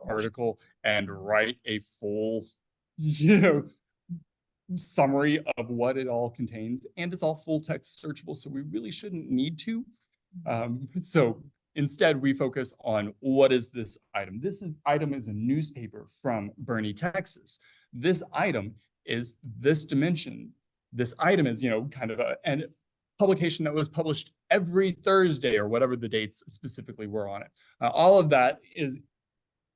article and write a full, summary of what it all contains. And it's all full text searchable, so we really shouldn't need to. So instead, we focus on what is this item. Item is a newspaper from Bernie, Texas. This item is this dimension. This item is, kind of a publication that was published every Thursday or whatever the dates specifically were on it. All of that is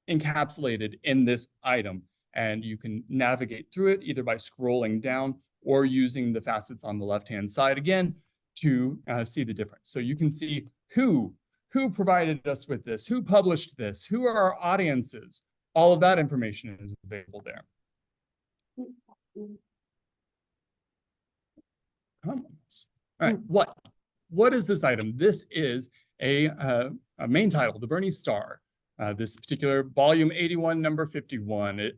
encapsulated in this item, and you can navigate through it either by scrolling down or using the facets on the left-hand side again to see the difference. So you can see who provided us with this, who published this, who are our audiences. All of that information is available there. All right, what is this item? This is a main title, the Bernie Star. This particular volume 81, number 51,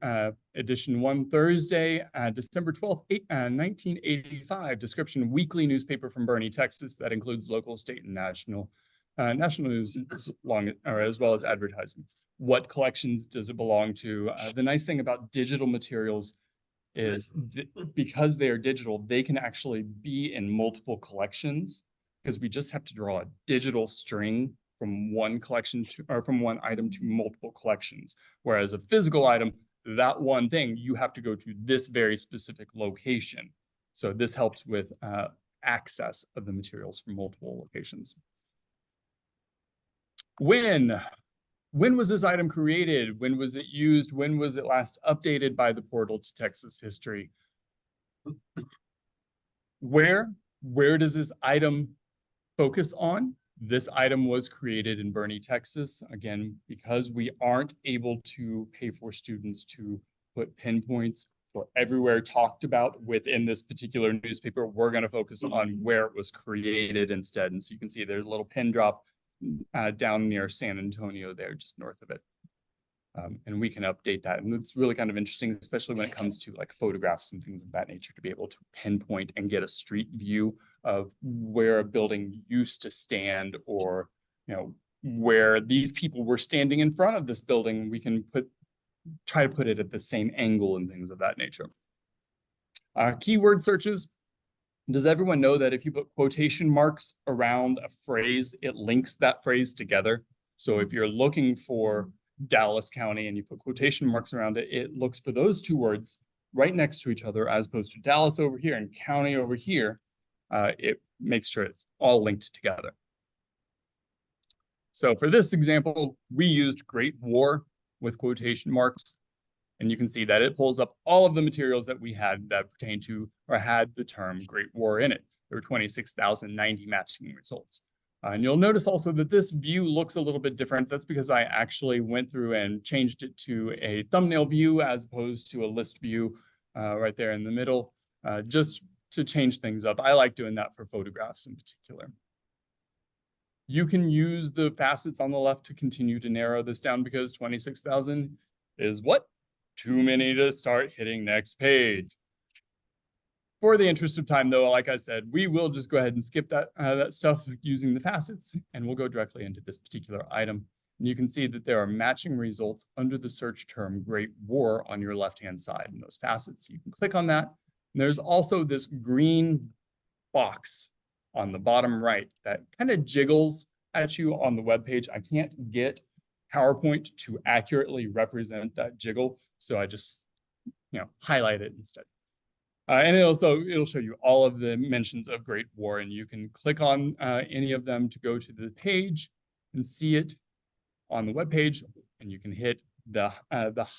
edition 1, Thursday, December 12th, 1985. Description: weekly newspaper from Bernie, Texas, that includes local, state, and national news, as well as advertising. What collections does it belong to? The nice thing about digital materials is because they are digital, they can actually be in multiple collections, because we just have to draw a digital string from one collection from one item to multiple collections. Whereas a physical item, that one thing, you have to go to this very specific location. So this helps with access of the materials from multiple locations. When was this item created? When was it used? When was it last updated by the portal to Texas history? Where does this item focus on? This item was created in Bernie, Texas. Again, because we aren't able to pay for students to put pinpoints for everywhere talked about within this particular newspaper, we're going to focus on where it was created instead. And so you can see there's a little pin drop down near San Antonio there, just north of it. And we can update that. And it's really kind of interesting, especially when it comes to like photographs and things of that nature, to be able to pinpoint and get a street view of where a building used to stand, or, where these people were standing in front of this building. We can try to put it at the same angle and things of that nature. Keyword searches. Does everyone know that if you put quotation marks around a phrase, it links that phrase together? So if you're looking for Dallas County and you put quotation marks around it, it looks for those two words right next to each other, as opposed to Dallas over here and county over here. It makes sure it's all linked together. So for this example, we used Great War with quotation marks. And you can see that it pulls up all of the materials that we had that pertain to or had the term Great War in it. There were 26,090 matching results. And you'll notice also that this view looks a little bit different. That's because I actually went through and changed it to a thumbnail view as opposed to a list view right there in the middle, just to change things up. I like doing that for photographs in particular. You can use the facets on the left to continue to narrow this down, because 26,000 is what? Too many to start hitting next page. For the interest of time, though, like I said, we will just go ahead and skip that stuff using the facets, and we'll go directly into this particular item. And you can see that there are matching results under the search term Great War on your left-hand side in those facets. You can click on that. And there's also this green box on the bottom right that kind of jiggles at you on the web page. I can't get PowerPoint to accurately represent that jiggle, so I just highlight it instead. And it'll show you all of the mentions of Great War, and you can click on any of them to go to the page and see it. on the web page, and you can hit the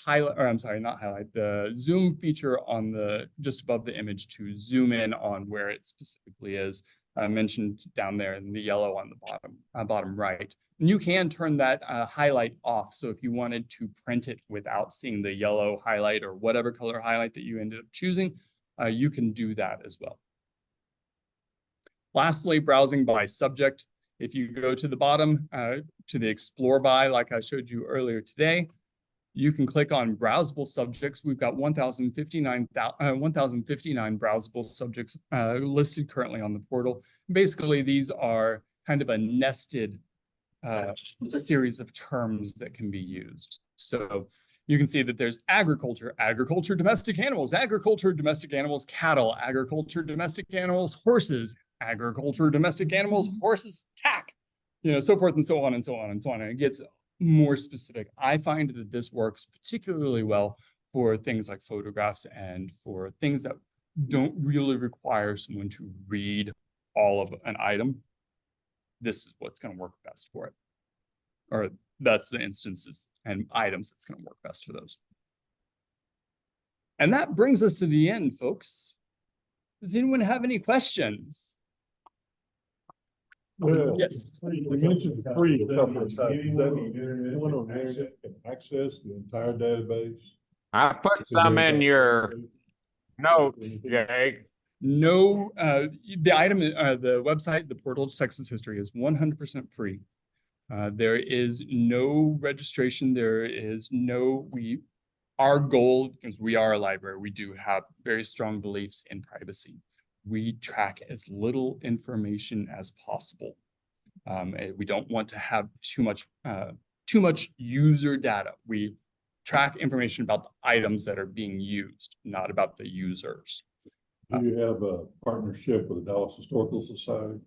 highlight, or I'm sorry, not highlight, the zoom feature on the just above the image to zoom in on where it specifically is mentioned down there in the yellow on the bottom right. And you can turn that highlight off. So if you wanted to print it without seeing the yellow highlight or whatever color highlight that you ended up choosing, you can do that as well. Lastly, browsing by subject. If you go to the bottom to the explore by, like I showed you earlier today, you can click on browsable subjects. We've got 1,059 browsable subjects listed currently on the portal. Basically, these are kind of a nested series of terms that can be used. So you can see that there's agriculture, domestic animals, cattle, agriculture, domestic animals, horses, agriculture, domestic animals, horses, tack, so forth and so on and so on and so on. And it gets more specific. I find that this works particularly well for things like photographs and for things that don't really require someone to read all of an item. This is what's going to work best for it. Or that's the instances and items that's going to work best for those. And that brings us to the end, folks. Does anyone have any questions? Well, yes. You mentioned free a couple of times. Anyone on the internet can access the entire database? I put some in your notes, Jake. No, the item, the website, the portal to Texas history is 100% free. There is no registration. There is no, our goal, because we are a library, we do have very strong beliefs in privacy. We track as little information as possible. We don't want to have too much user data. We track information about the items that are being used, not about the users. Do you have a partnership with the Dallas Historical Society?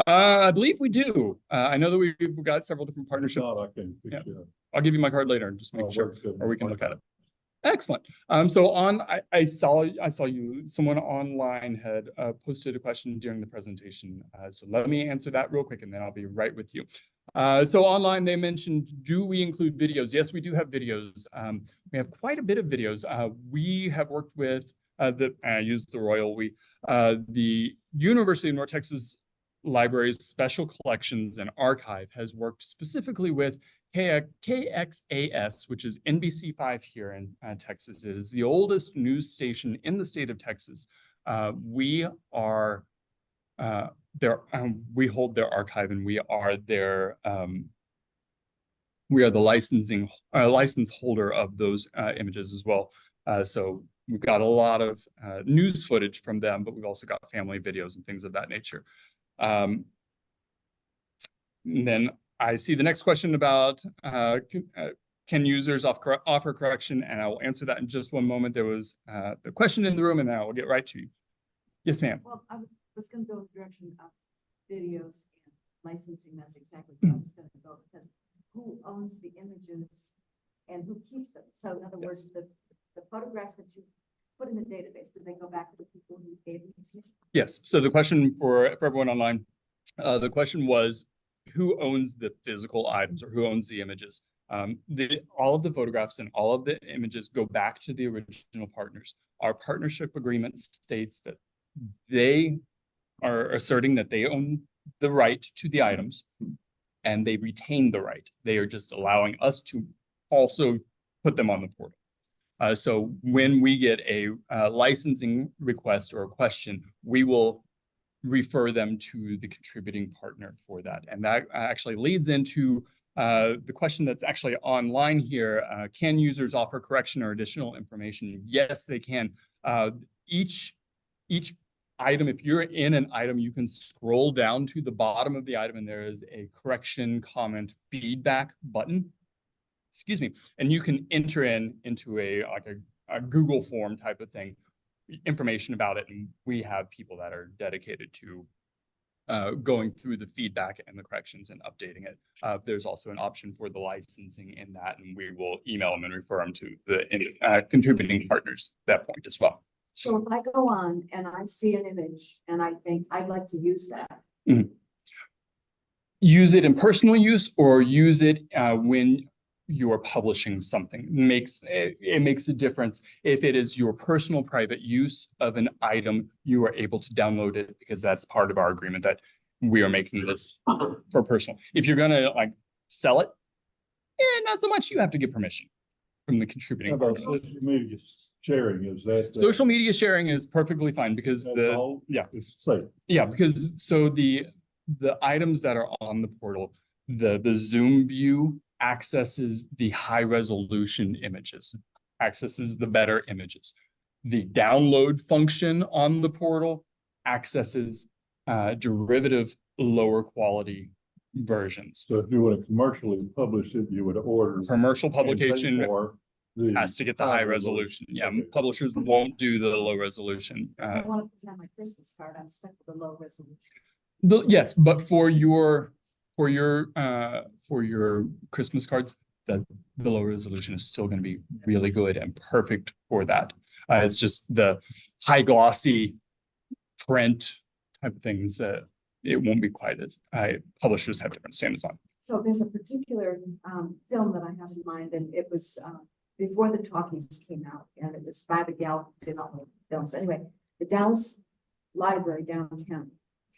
I believe we do. I know that we've got several different partnerships. I can fix you up. I'll give you my card later and just make sure, or we can look at it. Excellent. So I saw you, someone online had posted a question during the presentation. So let me answer that real quick and then I'll be right with you. So online they mentioned, do we include videos? Yes, we do have videos. We have quite a bit of videos. We have worked with I used the the University of North Texas Library's Special Collections and Archive has worked specifically with KXAS, which is NBC5 here in Texas. It is the oldest news station in the state of Texas. We are we hold their archive, and we are their the license holder of those images as well. So we've got a lot of news footage from them, but we've also got family videos and things of that nature. And then I see the next question about can users offer correction, and I will answer that in just one moment. There was the question in the room, and then I will get right to you. Yes, ma'am. Well, I was going to go in the direction of videos and licensing. That's exactly where I was going to go, because who owns the images and who keeps them? So in other words, the photographs that you put in the database, do they go back to the people who gave them to you? Yes. So the question for everyone online, the question was, who owns the physical items, or who owns the images? All of the photographs and all of the images go back to the original partners. Our partnership agreement states that they are asserting that they own the right to the items and they retain the right. They are just allowing us to also put them on the portal. So when we get a licensing request or a question, we will refer them to the contributing partner for that. And that actually leads into the question that's actually online here. Can users offer correction or additional information? Yes, they can. Each item, if you're in an item, you can scroll down to the bottom of the item and there is a correction, comment, feedback button. Excuse me. And you can enter into a Google form type of thing, information about it, and we have people that are dedicated to going through the feedback and the corrections and updating it. There's also an option for the licensing in that, and we will email them and refer them to the contributing partners at that point as well. So if I go on and I see an image and I think I'd like to use that. Mm-hmm. use it in personal use or use it when you are publishing something. It makes a difference. If it is your personal private use of an item, you are able to download it because that's part of our agreement that we are making this for personal. If you're gonna like sell it, not so much. You have to get permission from the How contributing about party. social media sharing, is that? Social media sharing is perfectly fine because It's safe. because so the items that are on the portal, the Zoom view accesses the high resolution images, accesses the better images. The download function on the portal accesses derivative lower quality versions. So if you want to commercially publish it, you would order. Commercial and pay publication for the has to get the high resolution. Yeah, publishers won't do the low resolution. I want to put on my Christmas card, I'm stuck with the low resolution. Yes, but for your Christmas cards, the low resolution is still going to be really good and perfect for that. It's just the high glossy print type of things that it won't be quite as publishers have different standards on. So there's a particular film that I have in mind, and it was before the talkies came out, and it was by the gal who did all the films. Anyway, the Dallas Library downtown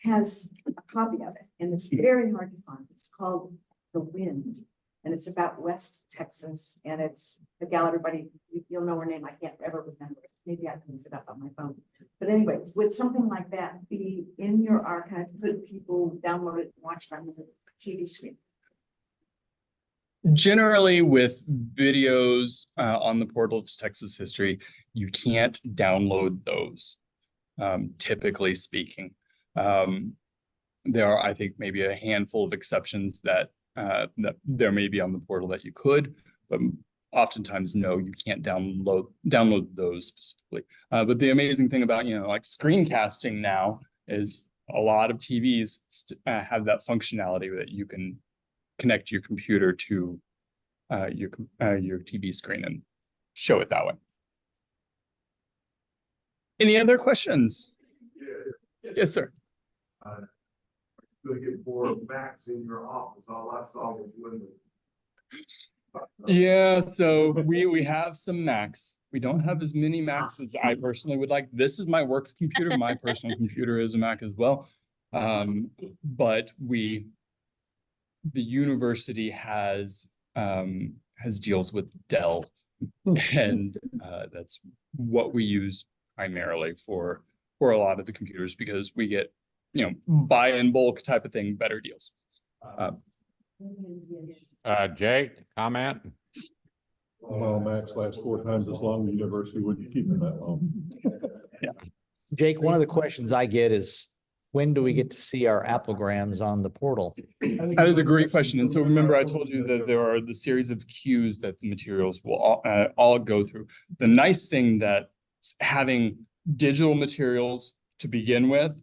has a copy of it, and it's very hard to find. It's called The Wind, and it's about West Texas, and it's the gal, everybody, you'll know her name, I can't ever remember it. Maybe I can look it up on my phone. But anyway, with something like that, be in your archive, could people download it and watch it on the TV screen? Generally, with videos on the portal to Texas History, you can't download those, typically speaking. There are, I think, maybe a handful of exceptions that there may be on the portal that you could, but oftentimes, no, you can't download those specifically. But the amazing thing about, like screencasting now is a lot of TVs have that functionality that you can connect your computer to your TV screen and show it that way. Any other questions? Yes, sir. Gonna get more Macs in your office, all I saw was Windows. Yeah, so we have some Macs. We don't have as many Macs as I personally would like. This is my work computer. My personal computer is a Mac as well. But the university has deals with Dell, and that's what we use primarily for a lot of the computers because we get, buy in bulk type of thing, better deals. Jake, comment? Well, Max lasts 4 times as long, the university wouldn't keep them that long. Jake, one of the questions I get is, when do we get to see our AppleGrams on the portal? That is a great question. And so remember, I told you that there are the series of queues that the materials will all go through. The nice thing that having digital materials to begin with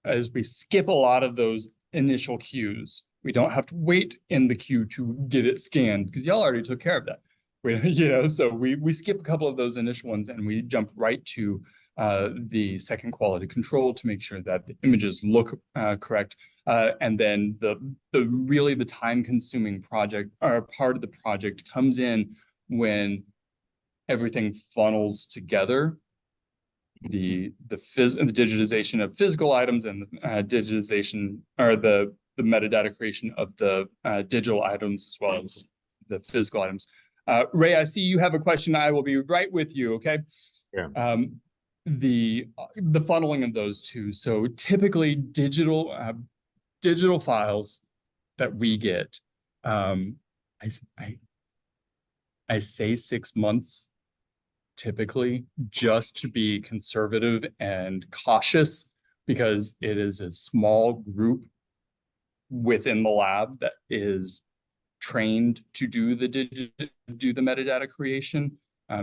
is we skip a lot of those initial queues. We don't have to wait in the queue to get it scanned because y'all already took care of that. So we skip a couple of those initial ones and we jump right to the second quality control to make sure that the images look correct. And then the time consuming project or part of the project comes in when everything funnels together. The digitization of physical items and the digitization or the metadata creation of the digital items as well as the physical items. Ray, I see you have a question. I will be right with you. Okay. Yeah. The funneling of those two. So typically digital files that we get, I say 6 months typically, just to be conservative and cautious because it is a small group within the lab that is trained to do the metadata creation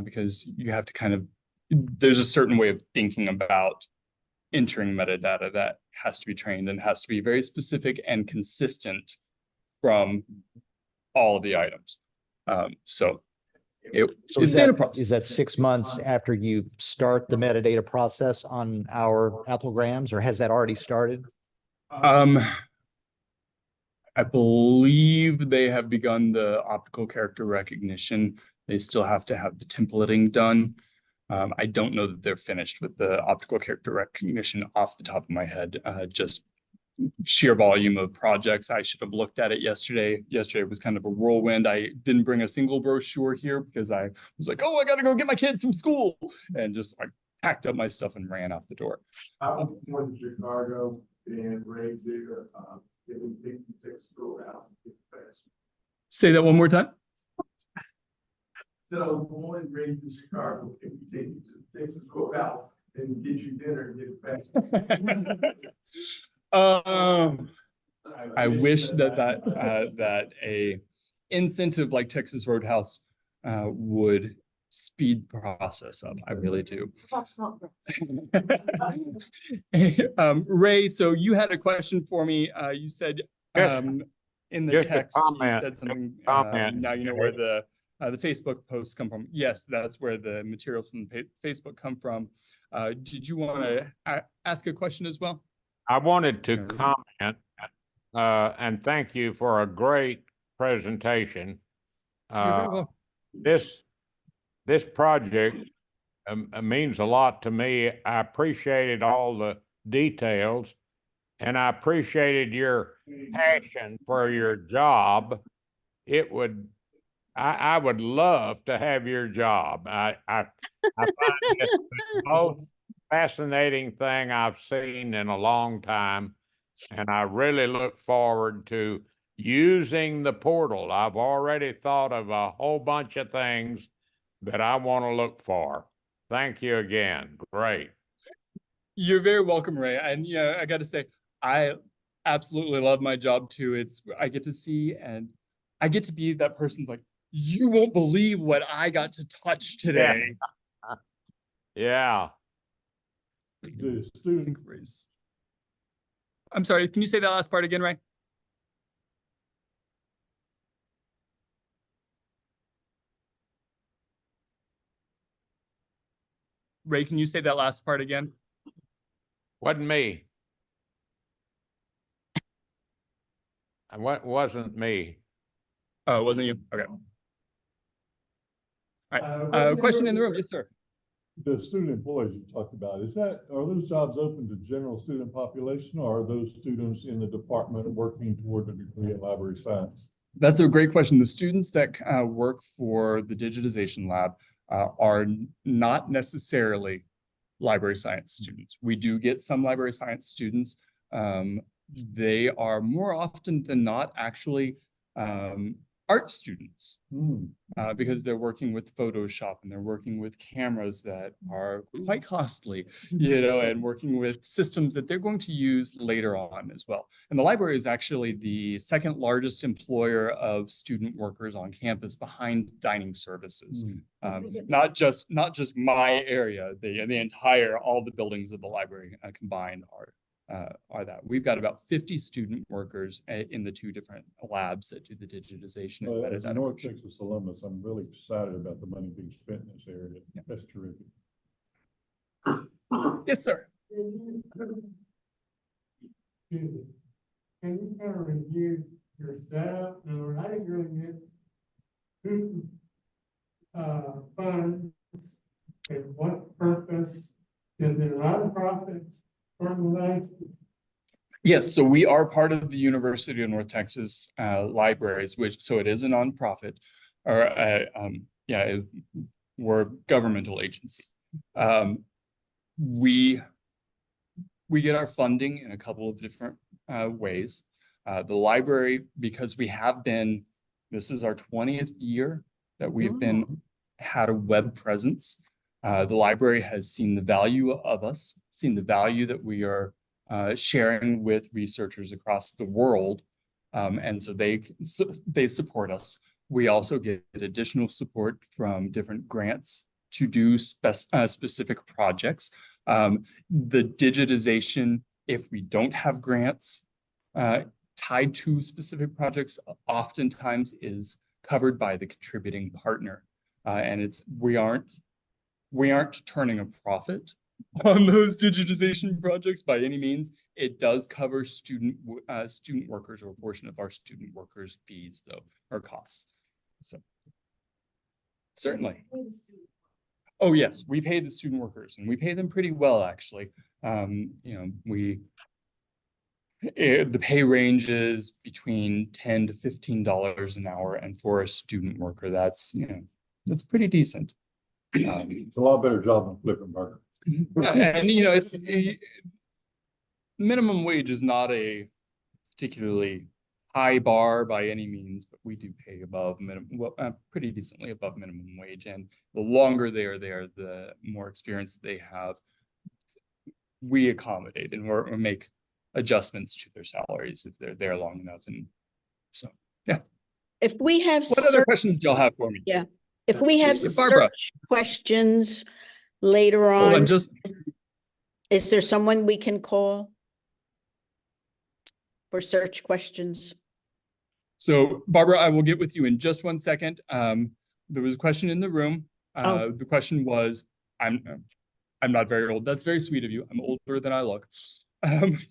because you have to there's a certain way of thinking about entering metadata that has to be trained and has to be very specific and consistent from all of the items. So is that 6 months after you start the metadata process on our AppleGrams, or has that already started? I believe they have begun the optical character recognition. They still have to have the templating done. I don't know that they're finished with the optical character recognition off the top of my head. Just sheer volume of projects. I should have looked at it yesterday. Yesterday was kind of a whirlwind. I didn't bring a single brochure here because I was like, oh, I got to go get my kids from school, and just like packed up my stuff and ran out the door. I was born in Chicago and raised there, it would take you to school house and get fast. Say that one more time. So born and raised in Chicago, it would take you to the Texas courthouse and get you dinner and get fast. I wish that a incentive like Texas Roadhouse would speed the process up. I really do. That's not gross. Ray, so you had a question for me. You said Yes. in the Just a text, you comment, said something. comment, Now you know Jay. where the Facebook posts come from. Yes, that's where the materials from Facebook come from. Did you want to ask a question as well? I wanted to Alright. comment, and thank you for a great presentation. You're very welcome. This project means a lot to me. I appreciated all the details, and I appreciated your passion for your job. I would love to have your job. I find it the most fascinating thing I've seen in a long time, and I really look forward to using the portal. I've already thought of a whole bunch of things that I want to look for. Thank you again. Great. You're very welcome, Ray. And yeah, I got to say, I absolutely love my job too. I get to see, and I get to be that person's like, you won't believe what I got to touch today. Yeah. The student, I'm sorry, can you say that last part again, Ray? Ray, can you say that last part again? Wasn't me. Wasn't me. Oh, it wasn't you? Okay. All right. Question in the room. Yes, sir. the student employees you talked about, are those jobs open to general student population, or are those students in the department working toward a degree in library science? That's a great question. The students that work for the digitization lab are not necessarily library science students. We do get some library science students. They are more often than not actually art students because they're working with Photoshop and they're working with cameras that are quite costly, you know, and working with systems that they're going to use later on as well. And the library is actually the second largest employer of student workers on campus behind dining services. Not just my area, the entire, all the buildings of the library combined are that. We've got about 50 student workers in the two different labs that do the digitization. As a North Texas alumnus, I'm really excited about the money being spent in this area. Yeah. That's terrific. Yes, sir. Can you kind of review your setup? No, I didn't really get who funds and what purpose. Is it a nonprofit organization? Yes, so we are part of the University of North Texas Libraries, so it is a nonprofit, or we're a governmental agency. We get our funding in a couple of different ways. The library, because this is our 20th year that we've had a web presence. The library has seen the value of us, seen the value that we are sharing with researchers across the world. And so they support us. We also get additional support from different grants to do specific projects. The digitization, if we don't have grants tied to specific projects, oftentimes is covered by the contributing partner. And we aren't turning a profit on those digitization projects by any means. It does cover student workers, or a portion of our student workers' fees though, or costs. So certainly. Oh, yes, we pay the student workers, and we pay them pretty well, actually. The pay ranges between $10 to $15 an hour, and for a student worker, that's pretty decent. It's a lot better job than flipping burger. And it's minimum wage is not a particularly high bar by any means, but we do pay above minimum, pretty decently above minimum wage. And the longer they are there, the more experience they have, we accommodate and or make adjustments to their salaries if they're there long enough. And so, yeah. If we have. What other questions do y'all have for me? Yeah. If we have Yeah, Barbara. search questions later Oh, on, and just is there someone we can call for search questions? so, Barbara, I will get with you in just one second. There was a question in the room. The question was, I'm not very old. That's very sweet of you. I'm older than I look.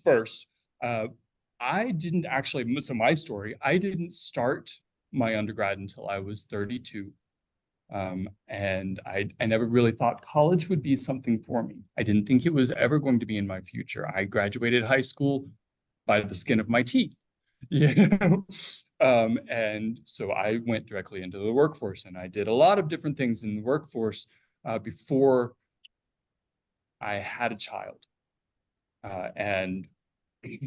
First, I didn't actually, so my story, I didn't start my undergrad until I was 32. And I never really thought college would be something for me. I didn't think it was ever going to be in my future. I graduated high school by the skin of my teeth. And so I went directly into the workforce, and I did a lot of different things in the workforce before I had a child. And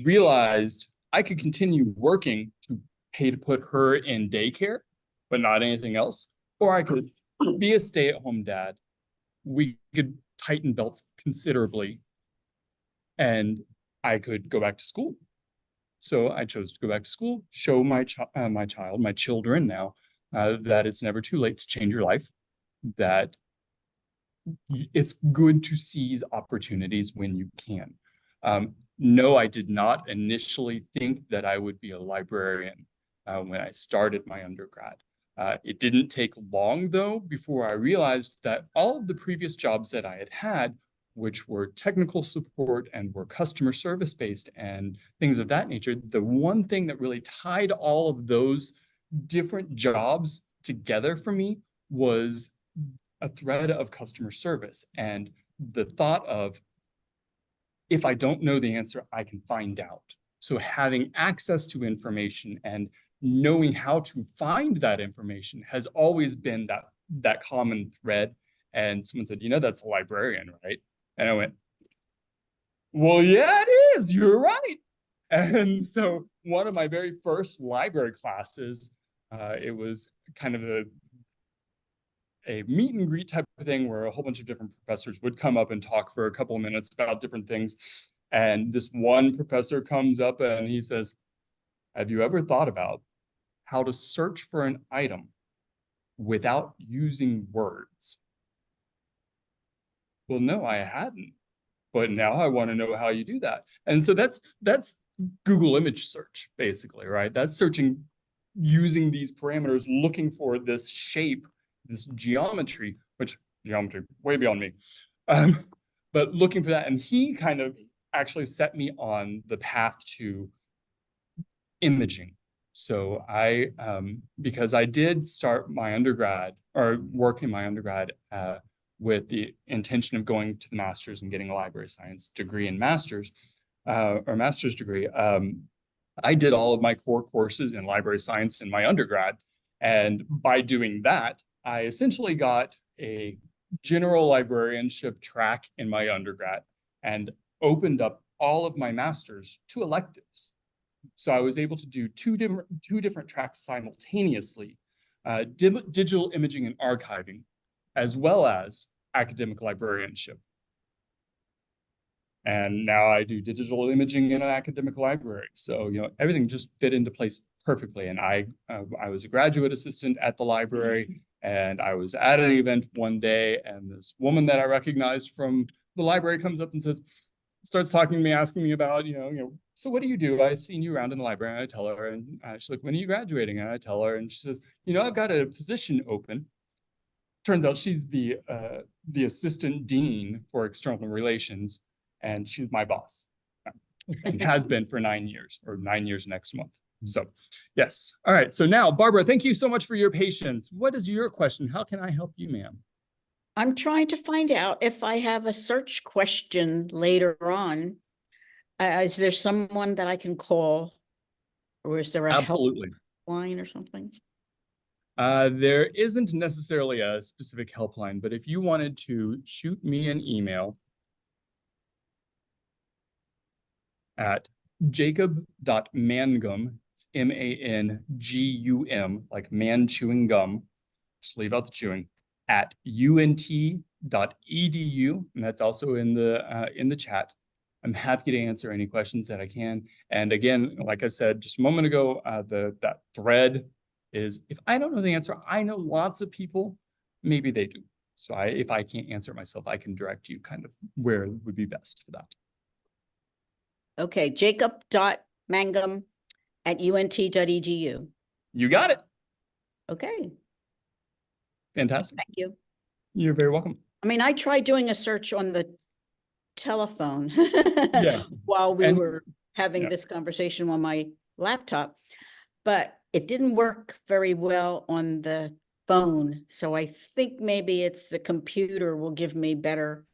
realized I could continue working to pay to put her in daycare, but not anything else. Or I could be a stay-at-home dad. We could tighten belts considerably, and I could go back to school. So I chose to go back to school, show my children now, that it's never too late to change your life, that it's good to seize opportunities when you can. No, I did not initially think that I would be a librarian when I started my undergrad. It didn't take long, though, before I realized that all of the previous jobs that I had had, which were technical support and were customer service based and things of that nature, the one thing that really tied all of those different jobs together for me was a thread of customer service and the thought of, if I don't know the answer, I can find out. So having access to information and knowing how to find that information has always been that common thread. And someone said, that's a librarian, right? And I went, well, yeah, it is. You're right. And so one of my very first library classes, it was kind of a meet and greet type of thing where a whole bunch of different professors would come up and talk for a couple of minutes about different things. And this one professor comes up and he says, have you ever thought about how to search for an item without using words? Well, no, I hadn't, but now I want to know how you do that. And so that's Google image search, basically, right? That's searching using these parameters, looking for this shape, this geometry, which geometry way beyond me, but looking for that. And he kind of actually set me on the path to imaging. So I, because I did start my undergrad or work in my undergrad with the intention of going to the master's and getting a library science degree and master's or master's degree. I did all of my core courses in library science in my undergrad. And by doing that, I essentially got a general librarianship track in my undergrad and opened up all of my masters to electives. So I was able to do two different tracks simultaneously, digital imaging and archiving, as well as academic librarianship. And now I do digital imaging in an academic library. So, everything just fit into place perfectly. And I was a graduate assistant at the library, and I was at an event one day, and this woman that I recognized from the library comes up and starts talking to me, asking me about, so what do you do? I've seen you around in the library. And I tell her, and she's like, when are you graduating? And I tell her, and she says, I've got a position open. turns out she's the assistant dean for external relations, and she's my boss. And has been for 9 years, or 9 years next month. So, yes. All right. So now, Barbara, thank you so much for your patience. What is your question? How can I help you, ma'am? I'm trying to find out if I have a search question later on. Is there someone that I can call? Or is there a Absolutely. helpline or something? There isn't necessarily a specific helpline, but if you wanted to shoot me an email at jacob.mangum, it's MANGUM, like man chewing gum, just leave out the chewing, at unt.edu, and that's also in the chat. I'm happy to answer any questions that I can. And again, like I said just a moment ago, that thread is, if I don't know the answer, I know lots of people, maybe they do. So if I can't answer it myself, I can direct you kind of where would be best for that. Okay, jacob.mangum@unt.edu. You got it. Okay, Fantastic. thank you. You're very welcome. I mean, I tried doing a search on the telephone Yeah. while we And- were having yeah. this conversation on my laptop, but it didn't work very well on the phone. So I think maybe it's the computer will give me better,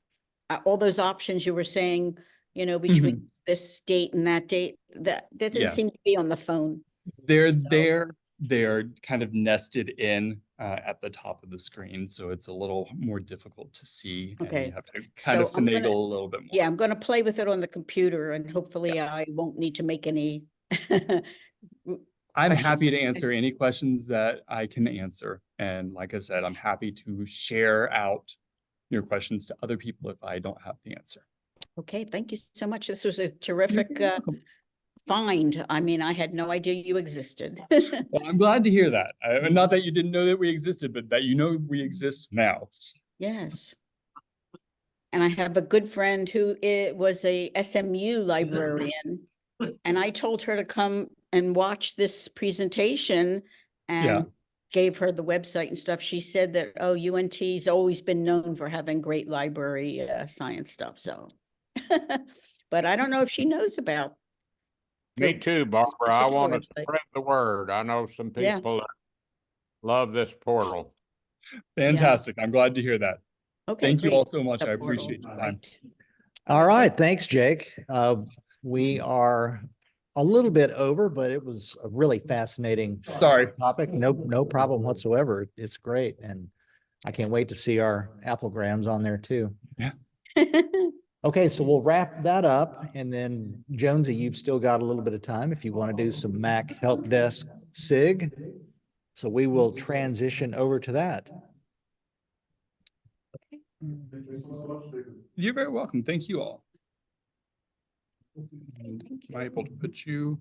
all those options you were saying, you know, between this date and that date, that doesn't Yeah. seem to be on the phone. They're So- there. They're kind of nested in at the top of the screen, so it's a little more difficult to see. And Okay. you have to kind of So I'm finagle gonna- a little bit more. Yeah, I'm gonna play with it on the computer and hopefully I won't need to make any. I'm questions. happy to answer any questions that I can answer. And like I said, I'm happy to share out your questions to other people if I don't have the answer. Okay, thank you so much. This was a terrific You're welcome. find. I mean, I had no idea you existed. Well, I'm glad to hear that. Not that you didn't know that we existed, but that you know we exist now. Yes. And I have a good friend who was a SMU librarian. And I told her to come and watch this presentation Yeah. and gave her the website and stuff. She said that, oh, UNT's always been known for having great library science stuff, so. But I don't know if she knows about. Me the- too, Barbara. I particular want to website. spread the word. I know some Yeah. people that love this portal. Fantastic. I'm glad to hear that. Okay, Thank you great. all so much. The I portal, appreciate your time. right. All right, thanks, Jake. We are a little bit over, but it was a really fascinating Sorry. topic. No problem whatsoever. It's great. And I can't wait to see our AppleGrams on there too. Okay, so we'll wrap that up. And then Jonesy, you've still got a little bit of time if you want to do some Mac Help Desk SIG. So we will transition over to that. You're very welcome. Thank you all. And am I able to put you?